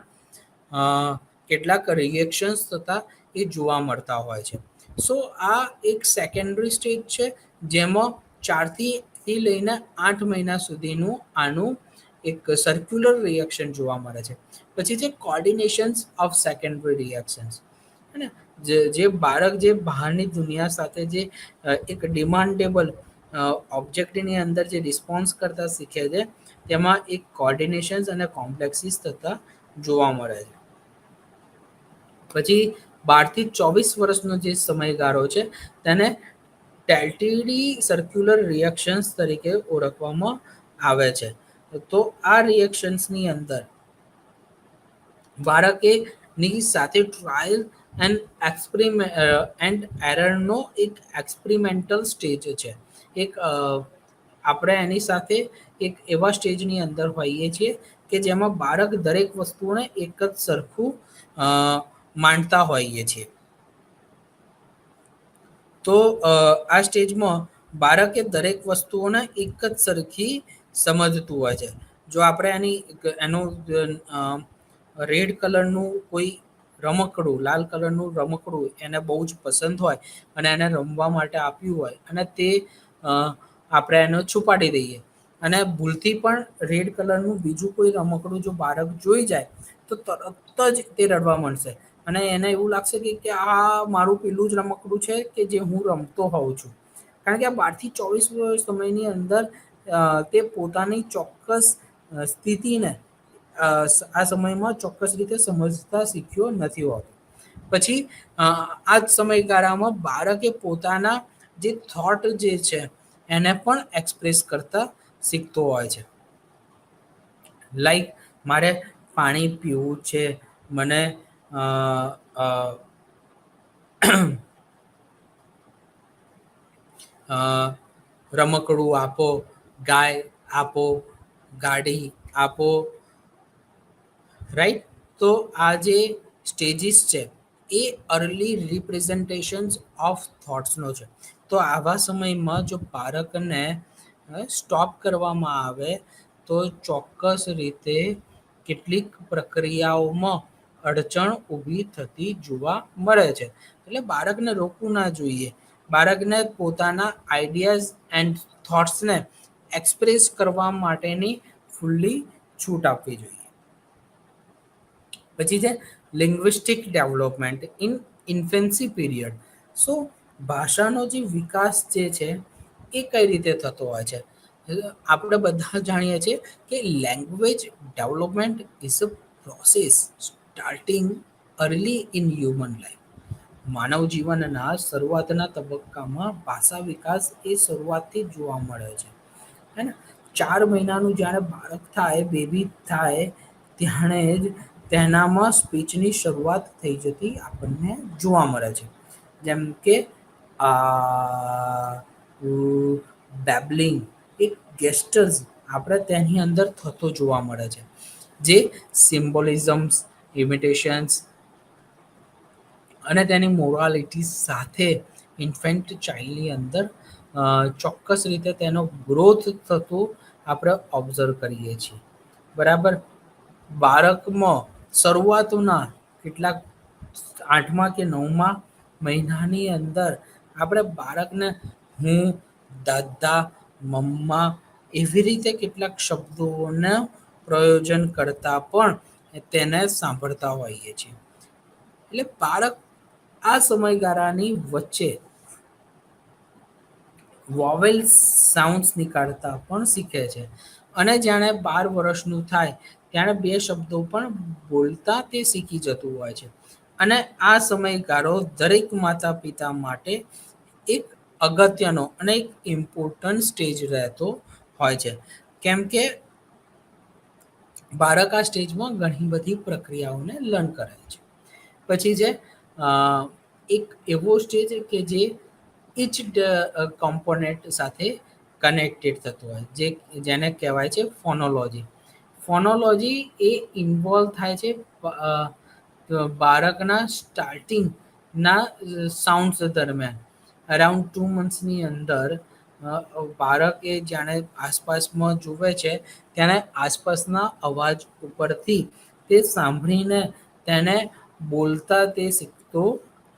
કેટલાક રિએક્શન્સ થતા એ જોવા મળતા હોય છે. સો આ એક સેકન્ડરી સ્ટેજ છે જેમાં 4થી લઈને 8 મહિના સુધીનું આનું એક સર્ક્યુલર રિએક્શન જોવા મળે છે. પછી છે કોર્ડિનેશન્સ ઓફ સેકન્ડરી રિએક્શન્સ. જે બાળક જે બહારની દુનિયા સાથે જે એક ડિમાન્ડેબલ ઓબ્જેક્ટની અંદર જે રિસ્પોન્સ કરતા શીખે છે તેમાં એક કોર્ડિનેશન્સ અને કોમ્પ્લેક્સિસ થતા જોવા મળે છે. પછી 12 થી 24 વર્ષનો જે સમયગાળો છે તેને ટેલ્ટીડી સર્ક્યુલર રિએક્શન્સ તરીકે ઓળખવામાં આવે છે. તો આ રિએક્શન્સની અંદર બાળકેની સાથે ટ્રાયલ એન્ડ એરરનો એક એક્સપેરિમેન્ટલ સ્ટેજ છે. એક આપણે એની સાથે એક એવા સ્ટેજની અંદર હોઈએ છીએ કે જેમાં બાળક દરેક વસ્તુને એક જ સરખું અ, માનતા હોઈએ છીએ. તો આ સ્ટેજમાં બાળકે દરેક વસ્તુઓને એક જ સરખી સમજતું હોય છે. જો આપણે એનું રેડ કલરનું કોઈ રમકડું, લાલ કલરનું રમકડું એને બહુ જ પસંદ હોય અને એને રમવા માટે આપ્યું હોય અને તે આપણે એને છુપાડી દઈએ અને ભૂલથી પણ રેડ કલરનું બીજું કોઈ રમકડું જો બાળક જોઈ જાય તો તરત જ તે રડવા માંડશે અને એને એવું લાગશે કે આ મારું પેલું જ રમકડું છે કે જે હું રમતો હોઉં છું. કારણ કે આ 12 થી 24 સમયની અંદર તે પોતાની ચોક્કસ સ્થિતિને આ સમયમાં ચોક્કસ રીતે સમજતા શીખ્યો નથી હોતો. પછી આ જ સમયગાળામાં બાળકે પોતાના જે થોટ જે છે એને પણ એક્સપ્રેસ કરતા શીખતો હોય છે. લાઈક મારે પાણી પીવું છે, મને અ, અ, અ, રમકડું આપો, ગાય આપો, ગાડી આપો, રાઈટ. તો આ જે સ્ટેજીસ છે એ અર્લી રિપ્રેઝન્ટેશન્સ ઓફ થોટ્સનો છે. તો આવા સમયમાં જો બાળકને સ્ટોપ કરવામાં આવે તો ચોક્કસ રીતે કેટલીક પ્રક્રિયાઓમાં અડચણ ઊભી થતી જોવા મળે છે. એટલે બાળકને રોકવું ના જોઈએ. બાળકને પોતાના આઈડિયાઝ એન્ડ થોટ્સને એક્સપ્રેસ કરવા માટેની ફૂલ્લી છૂટ આપવી જોઈએ. પછી છે લિંગ્વિસ્ટિક ડેવલપમેન્ટ ઇન ઇન્ફેન્સી પીરિયડ. સો ભાષાનો જે વિકાસ જે છે એ કઈ રીતે થતો હોય છે? આપણે બધા જાણીએ છીએ કે language development is a process starting early in human life. માનવ જીવનના શરૂઆતના તબક્કામાં ભાષા વિકાસ એ શરૂઆતથી જ જોવા મળે છે. હે ને? 4 મહિનાનું જ્યારે બાળક થાય, બેબી થાય, ત્યારે જ તેનામાં સ્પીચની શરૂઆત થઈ જતી આપણને જોવા મળે છે. જેમ કે બેબલિંગ એક ગેસ્ટર્સ આપણે તેની અંદર થતો જોવા મળે છે. જે સિમ્બોલિઝમ્સ, ઇમિટેશન્સ અને તેની મોરાલિટી સાથે ઇન્ફેન્ટ ચાઇલ્ડની અંદર ચોક્કસ રીતે તેનો ગ્રોથ થતું આપણે ઓબ્ઝર્વ કરીએ છીએ. બરાબર. બાળકમાં શરૂઆતના કેટલાક 8મા કે 9મા મહિનાની અંદર આપણે બાળકને હું, દાદા, મમ્મા એવી રીતે કેટલાક શબ્દોને પ્રયોજન કરતા પણ તેને સાંભળતા હોઈએ છીએ. એટલે બાળક આ સમયગાળાની વચ્ચે વોવેલ સાઉન્ડ્સ નીકાળતા પણ શીખે છે અને જાણે 12 વર્ષનું થાય ત્યારે 2 શબ્દો પણ બોલતા તે શીખી જતું હોય છે. અને આ સમયગાળો દરેક માતા-પિતા માટે એક અગત્યનો અને એક ઇમ્પોર્ટન્ટ સ્ટેજ રહેતો હોય છે. કેમ કે બાળક આ સ્ટેજમાં ઘણી બધી પ્રક્રિયાઓને લર્ન કરે છે. પછી છે એક એવો સ્ટેજ કે જે ઈચ કોમ્પોનેન્ટ સાથે કનેક્ટેડ થતું હોય જેને કહેવાય છે ફોનોલોજી. ફોનોલોજી એ ઇન્વોલ્વ થાય છે બાળકના સ્ટાર્ટિંગના સાઉન્ડ્સ દરમિયાન. અરાઉન્ડ 2 મંથ્સની અંદર બાળક એ જાણે આસપાસમાં જુએ છે ત્યારે આસપાસના અવાજ ઉપરથી તે સાંભળીને તેને બોલતા તે શીખતો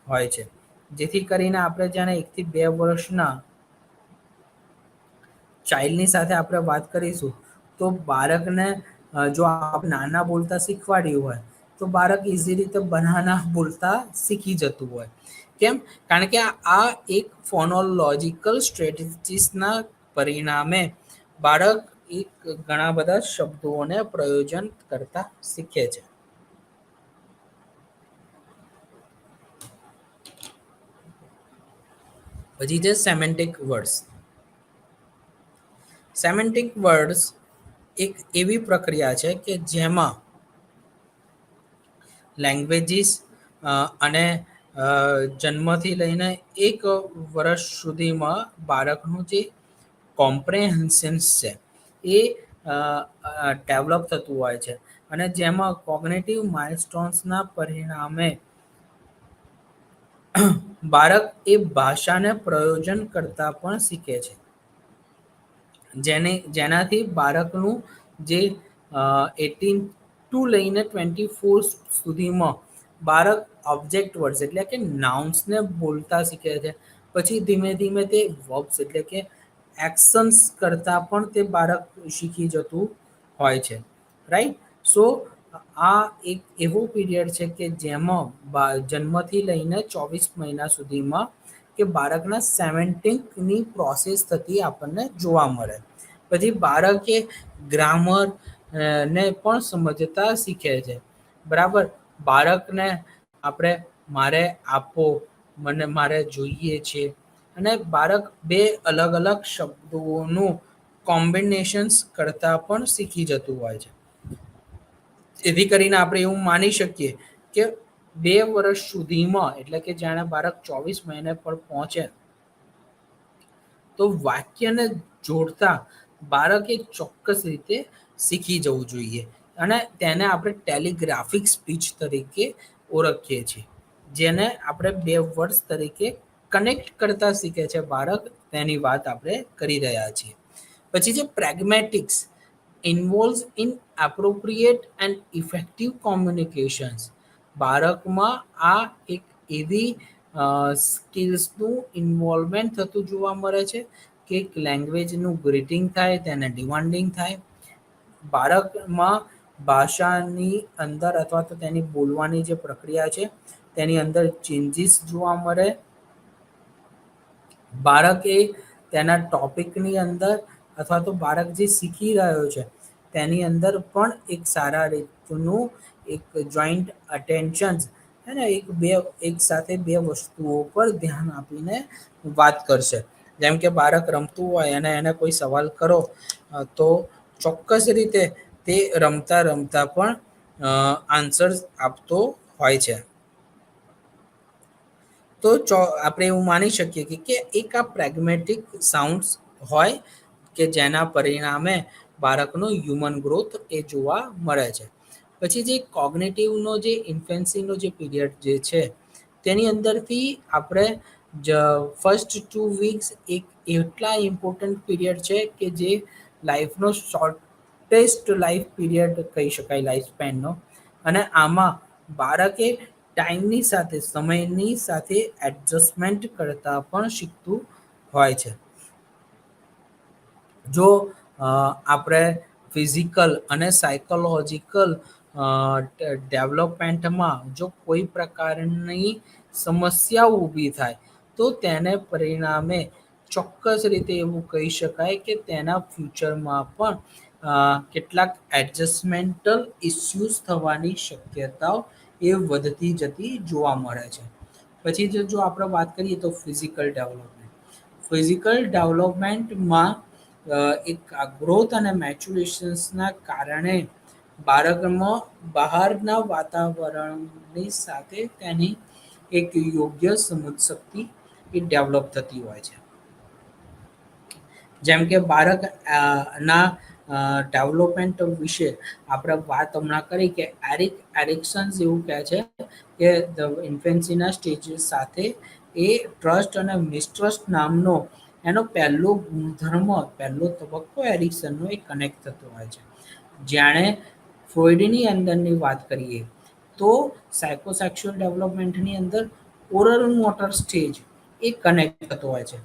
હોય છે. જેથી કરીને આપણે જાણે 1 થી 2 વર્ષના ચાઇલ્ડની સાથે આપણે વાત કરીશું તો બાળકને જો આપણે નાના બોલતા શીખવાડ્યું હોય તો બાળક ઇઝી રીતે બનાના બોલતા શીખી જતું હોય. કેમ? કારણ કે આ એક ફોનોલોજીકલ સ્ટ્રેટેજીસના પરિણામે બાળક એક ઘણા બધા શબ્દોને પ્રયોજન કરતા શીખે છે. પછી છે સેમેન્ટિક વર્ડ્સ. સેમેન્ટિક વર્ડ્સ એક એવી પ્રક્રિયા છે કે જેમાં લેંગ્વેજીસ અને જન્મથી લઈને 1 વર્ષ સુધીમાં બાળકનું જે કોમ્પ્રેહેન્શન્સ છે એ ડેવલપ થતું હોય છે, અને જેમાં કોગ્નેટિવ માઇલસ્ટોન્સના પરિણામે બાળક એ ભાષાને પ્રયોજન કરતા પણ શીખે છે, જેનાથી બાળકનું જે 18 to 24 સુધીમાં બાળક ઓબ્જેક્ટ વર્ડ્સ એટલે કે નાઉન્સને બોલતા શીખે છે. પછી ધીમે ધીમે તે વર્બ્સ એટલે કે એક્શન્સ કરતા પણ તે બાળક શીખી જતું હોય છે, રાઈટ. સો આ એક એવો પીરિયડ છે કે જેમાં જન્મથી લઈને 24 મહિના સુધીમાં કે બાળકના સેમેન્ટિકની પ્રોસેસ થતી આપણને જોવા મળે. પછી બાળકે ગ્રામર ને પણ સમજતા શીખે છે, બરાબર. બાળકને આપણે મારે આપો, મને મારે જોઈએ છે, અને બાળક બે અલગ અલગ શબ્દોનું કોમ્બિનેશન્સ કરતા પણ શીખી જતું હોય છે. જેથી કરીને આપણે એવું માની શકીએ કે 2 વર્ષ સુધીમાં એટલે કે જાણે બાળક 24 મહિને પર પહોંચે તો વાક્યને જોડતા બાળકે ચોક્કસ રીતે શીખી જવું જોઈએ, અને તેને આપણે ટેલિગ્રાફિક સ્પીચ તરીકે ઓળખીએ છીએ, જેને આપણે 2 વર્ષ તરીકે કનેક્ટ કરતા શીખે છે બાળક, તેની વાત આપણે કરી રહ્યા છીએ. પછી જે pragmatics involves in appropriate and effective communications. બાળકમાં આ એક એવી સ્કિલ્સનું ઇન્વોલ્વમેન્ટ થતું જોવા મળે છે કે એક લેંગ્વેજનું ગ્રીટિંગ થાય, તેને ડિમાન્ડિંગ થાય. બાળકમાં ભાષાની અંદર અથવા તો તેની બોલવાની જે પ્રક્રિયા છે તેની અંદર ચેન્જીસ જોવા મળે. બાળકે તેના ટોપિકની અંદર અથવા તો બાળક જે શીખી રહ્યો છે તેની અંદર પણ એક સારા રીતનું એક જોઈન્ટ અટેન્શન હે ને એક સાથે બે વસ્તુઓ પર ધ્યાન આપીને વાત કરશે. જેમ કે બાળક રમતું હોય અને એને કોઈ સવાલ કરો તો ચોક્કસ રીતે તે રમતા રમતા પણ આન્સર આપતો હોય છે. તો આપણે એવું માની શકીએ કે એક આ પ્રેગ્મેટિક સાઉન્ડ્સ હોય કે જેના પરિણામે બાળકનો હ્યુમન ગ્રોથ એ જોવા મળે છે. પછી જે કોગ્નેટિવનો જે ઇન્ફેન્સીનો જે પીરિયડ જે છે તેની અંદરથી આપણે ફર્સ્ટ 2 વીક્સ એક એટલા ઇમ્પોર્ટન્ટ પીરિયડ છે કે જે લાઈફનો શોર્ટેસ્ટ લાઈફ પીરિયડ કહી શકાય લાઈફ સ્પેનનો, અને આમાં બાળકે ટાઈમની સાથે સમયની સાથે એડજસ્ટમેન્ટ કરતા પણ શીખતું હોય છે. જો આપણે ફિઝિકલ અને સાયકોલોજીકલ ડેવલપમેન્ટમાં જો કોઈ પ્રકારની સમસ્યાઓ ઊભી થાય તો તેને પરિણામે ચોક્કસ રીતે એવું કહી શકાય કે તેના ફ્યુચરમાં પણ કેટલાક એડજસ્ટમેન્ટલ ઇસ્યુઝ થવાની શક્યતાઓ એ વધતી જતી જોવા મળે છે. પછી જો આપણે વાત કરીએ તો ફિઝિકલ ડેવલપમેન્ટમાં એક ગ્રોથ અને મેચ્યુરેશન્સના કારણે બાળકમાં બહારના વાતાવરણની સાથે તેની એક યોગ્ય સમજશક્તિ એ ડેવલપ થતી હોય છે. જેમ કે બાળક ના ડેવલપમેન્ટ વિશે આપણે વાત હમણાં કરી કે એરિક્સન્સ એવું કહે છે કે ઇન્ફેન્સીના સ્ટેજીસ સાથે એ ટ્રસ્ટ અને મિસટ્રસ્ટ નામનો એનો પહેલો ગુણધર્મ, પહેલો તબક્કો એરિક્સનનો એ કનેક્ટ થતો હોય છે. જાણે ફ્રોઈડની અંદરની વાત કરીએ તો સાયકોસેક્સ્યુઅલ ડેવલપમેન્ટની અંદર ઓરલ મોટર સ્ટેજ એ કનેક્ટ થતો હોય છે.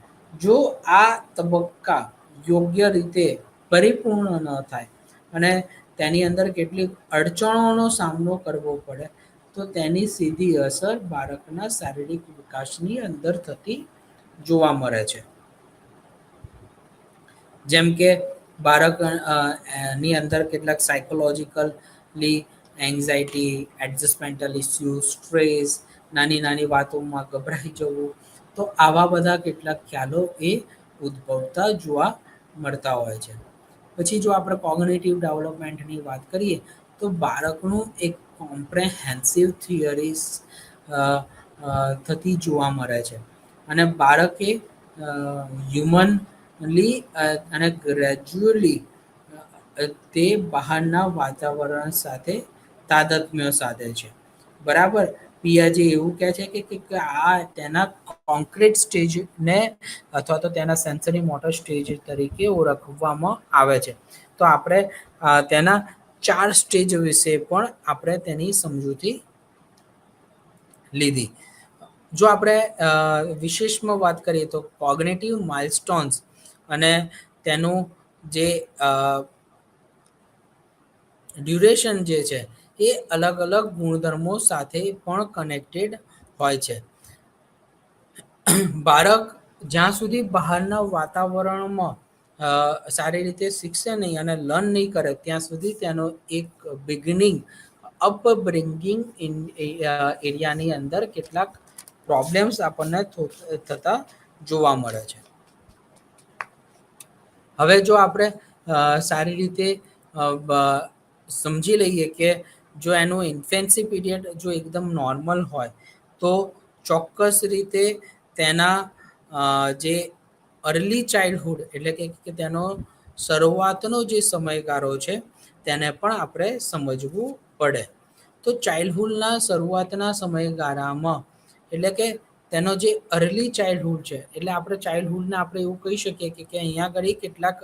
જો આ તબક્કા યોગ્ય રીતે પરિપૂર્ણ ન થાય અને તેની અંદર કેટલીક અડચણોનો સામનો કરવો પડે તો તેની સીધી અસર બાળકના શારીરિક વિકાસની અંદર થતી જોવા મળે છે. જેમ કે બાળક ની અંદર કેટલાક સાયકોલોજીકલી એન્ઝાયટી, એડજસ્ટમેન્ટલ ઇસ્યુ, સ્ટ્રેસ, નાની નાની વાતોમાં ગભરાઈ જવું, તો આવા બધા કેટલાક ખ્યાલો એ ઉદ્ભવતા જોવા મળતા હોય છે. પછી જો આપણે કોગ્નિટિવ ડેવલપમેન્ટની વાત કરીએ તો બાળકનું એક કોમ્પ્રેહેન્સિવ થિયરીઝ થતી જોવા મળે છે. અને બાળકે હ્યુમનલી અને ગ્રેજ્યુઅલી તે બહારના વાતાવરણ સાથે તાદાત્મ્ય સાધે છે. બરાબર. પિયાજે એવું કહે છે કે આ તેના કોન્ક્રીટ સ્ટેજને અથવા તો તેના સેન્સરી મોટર સ્ટેજ તરીકે ઓળખવામાં આવે છે. તો આપણે તેના 4 સ્ટેજ વિશે પણ આપણે તેની સમજૂતી લીધી. જો આપણે વિશેષમાં વાત કરીએ તો કોગ્નિટિવ માઇલસ્ટોન્સ અને તેનું જે ડ્યુરેશન જે છે એ અલગ અલગ ગુણધર્મો સાથે પણ કનેક્ટેડ હોય છે. બાળક જ્યાં સુધી બહારના વાતાવરણમાં સારી રીતે શીખશે નહીં અને લર્ન નહીં કરે ત્યાં સુધી તેનો એક બિગિનિંગ અપબ્રિંગિંગ એરિયાની અંદર કેટલાક પ્રોબ્લેમ્સ આપણને થતા જોવા મળે છે. હવે જો આપણે સારી રીતે સમજી લઈએ કે જો એનું ઇન્ફેન્સી પીરિયડ જો એકદમ નોર્મલ હોય તો ચોક્કસ રીતે તેના જે અર્લી ચાઇલ્ડહુડ એટલે કે તેનો શરૂઆતનો જે સમયગાળો છે તેને પણ આપણે સમજવું પડે. તો ચાઇલ્ડહુડના શરૂઆતના સમયગાળામાં એટલે કે તેનો જે અર્લી ચાઇલ્ડહુડ છે એટલે આપણે ચાઇલ્ડહુડને આપણે એવું કહી શકીએ કે અહીંયા આગળ કેટલાક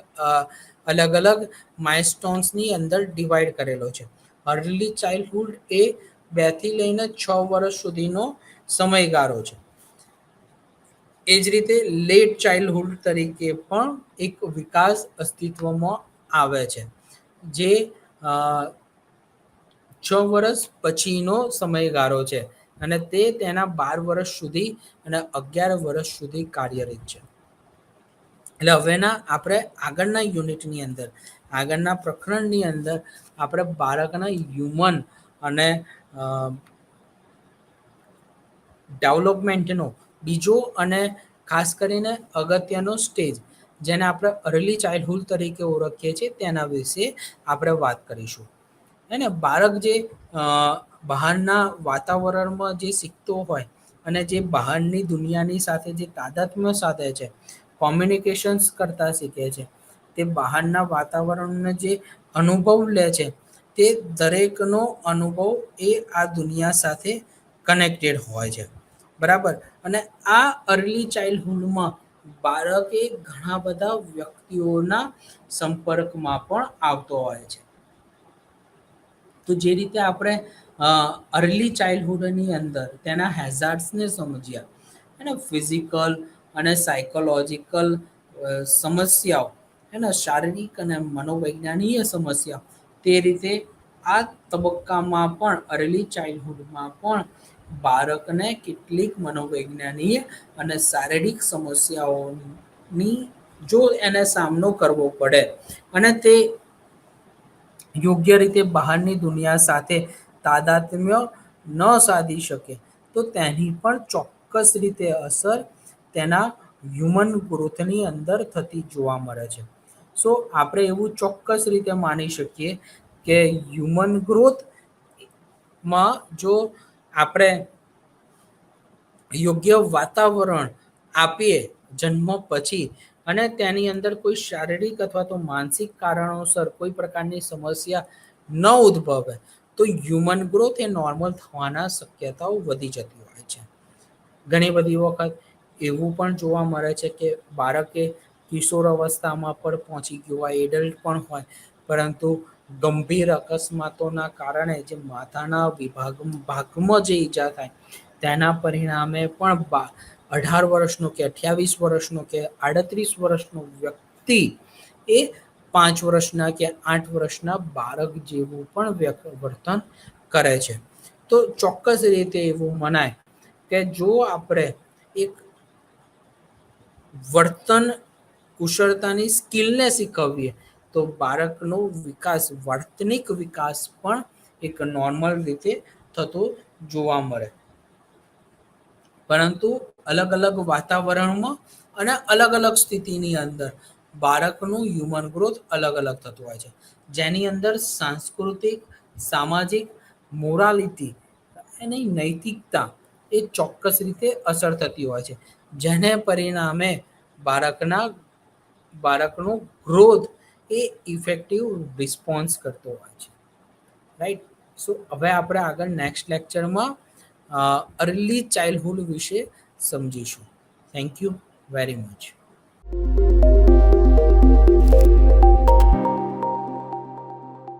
અલગ અલગ માઇલસ્ટોન્સની અંદર ડિવાઈડ કરેલો છે. અર્લી ચાઇલ્ડહુડ એ 2 થી લઈને 6 વર્ષ સુધીનો સમયગાળો છે. એ જ રીતે લેટ ચાઇલ્ડહુડ તરીકે પણ એક વિકાસ અસ્તિત્વમાં આવે છે, જે 6 વર્ષ પછીનો સમયગાળો છે અને તે તેના 12 વર્ષ સુધી અને 11 વર્ષ સુધી કાર્યરત છે. એટલે હવેના આપણે આગળના યુનિટની અંદર આગળના પ્રકરણની અંદર આપણે બાળકના હ્યુમન અને ડેવલપમેન્ટનો બીજો અને ખાસ કરીને અગત્યનો સ્ટેજ જેને આપણે અર્લી ચાઇલ્ડહુડ તરીકે ઓળખીએ છીએ તેના વિશે આપણે વાત કરીશું. ને બાળક જે બહારના વાતાવરણમાં જે શીખતો હોય અને જે બહારની દુનિયાની સાથે જે તાદાત્મ્ય સાધે છે, કોમ્યુનિકેશન્સ કરતા શીખે છે, તે બહારના વાતાવરણનો જે અનુભવ લે છે તે દરેકનો અનુભવ એ આ દુનિયા સાથે કનેક્ટેડ હોય છે. બરાબર. અને આ અર્લી ચાઇલ્ડહુડમાં બાળકે ઘણા બધા વ્યક્તિઓના સંપર્કમાં પણ આવતો હોય છે. તો જે રીતે આપણે અર્લી ચાઇલ્ડહુડની અંદર તેના હેઝાર્ડ્સને સમજ્યા અને ફિઝિકલ અને સાયકોલોજીકલ સમસ્યાઓ એના શારીરિક અને મનોવૈજ્ઞાનિક સમસ્યાઓ તે રીતે આ તબક્કામાં પણ અર્લી ચાઇલ્ડહુડમાં પણ બાળકને કેટલીક મનોવૈજ્ઞાનિક અને શારીરિક સમસ્યાઓની જો એને સામનો કરવો પડે અને તે યોગ્ય રીતે બહારની દુનિયા સાથે તાદાત્મ્ય ન સાધી શકે તો તેની પણ ચોક્કસ રીતે અસર તેના હ્યુમન ગ્રોથની અંદર થતી જોવા મળે છે. સો આપણે એવું ચોક્કસ રીતે માની શકીએ કે હ્યુમન ગ્રોથમાં જો આપણે યોગ્ય વાતાવરણ આપીએ જન્મ પછી અને તેની અંદર કોઈ શારીરિક અથવા તો માનસિક કારણોસર કોઈ પ્રકારની સમસ્યા ન ઉદ્ભવે તો હ્યુમન ગ્રોથ એ નોર્મલ થવાના શક્યતાઓ વધી જતી હોય છે. ઘણી બધી વખત એવું પણ જોવા મળે છે કે બાળકે કિશોર અવસ્થામાં પણ પહોંચી ગયું હોય, એડલ્ટ પણ હોય, પરંતુ ગંભીર અકસ્માતોના કારણે જે માથાના ભાગમાં જે ઈજા થાય તેના પરિણામે પણ 18 વર્ષનો કે 28 વર્ષનો કે 38 વર્ષનો વ્યક્તિ એ 5 વર્ષના કે 8 વર્ષના બાળક જેવું પણ વર્તન કરે છે. તો ચોક્કસ રીતે એવું મનાય કે જો આપણે એક વર્તન કુશળતાની સ્કિલને શીખવીએ તો બાળકનો વિકાસ વર્તનિક વિકાસ પણ એક નોર્મલ રીતે થતો જોવા મળે. પરંતુ અલગ અલગ વાતાવરણમાં અને અલગ અલગ સ્થિતિની અંદર બાળકનું હ્યુમન ગ્રોથ અલગ અલગ થતું હોય છે, જેની અંદર સાંસ્કૃતિક, સામાજિક મોરાલિટી એની નૈતિકતા એ ચોક્કસ રીતે અસર થતી હોય છે, જેને પરિણામે બાળકનો ગ્રોથ એ ઇફેક્ટિવ રિસ્પોન્સ કરતો હોય છે, રાઈટ. સો હવે આપણે આગળ નેક્સ્ટ લેક્ચરમાં અર્લી ચાઇલ્ડહુડ વિશે સમજીશું. Thank you very much.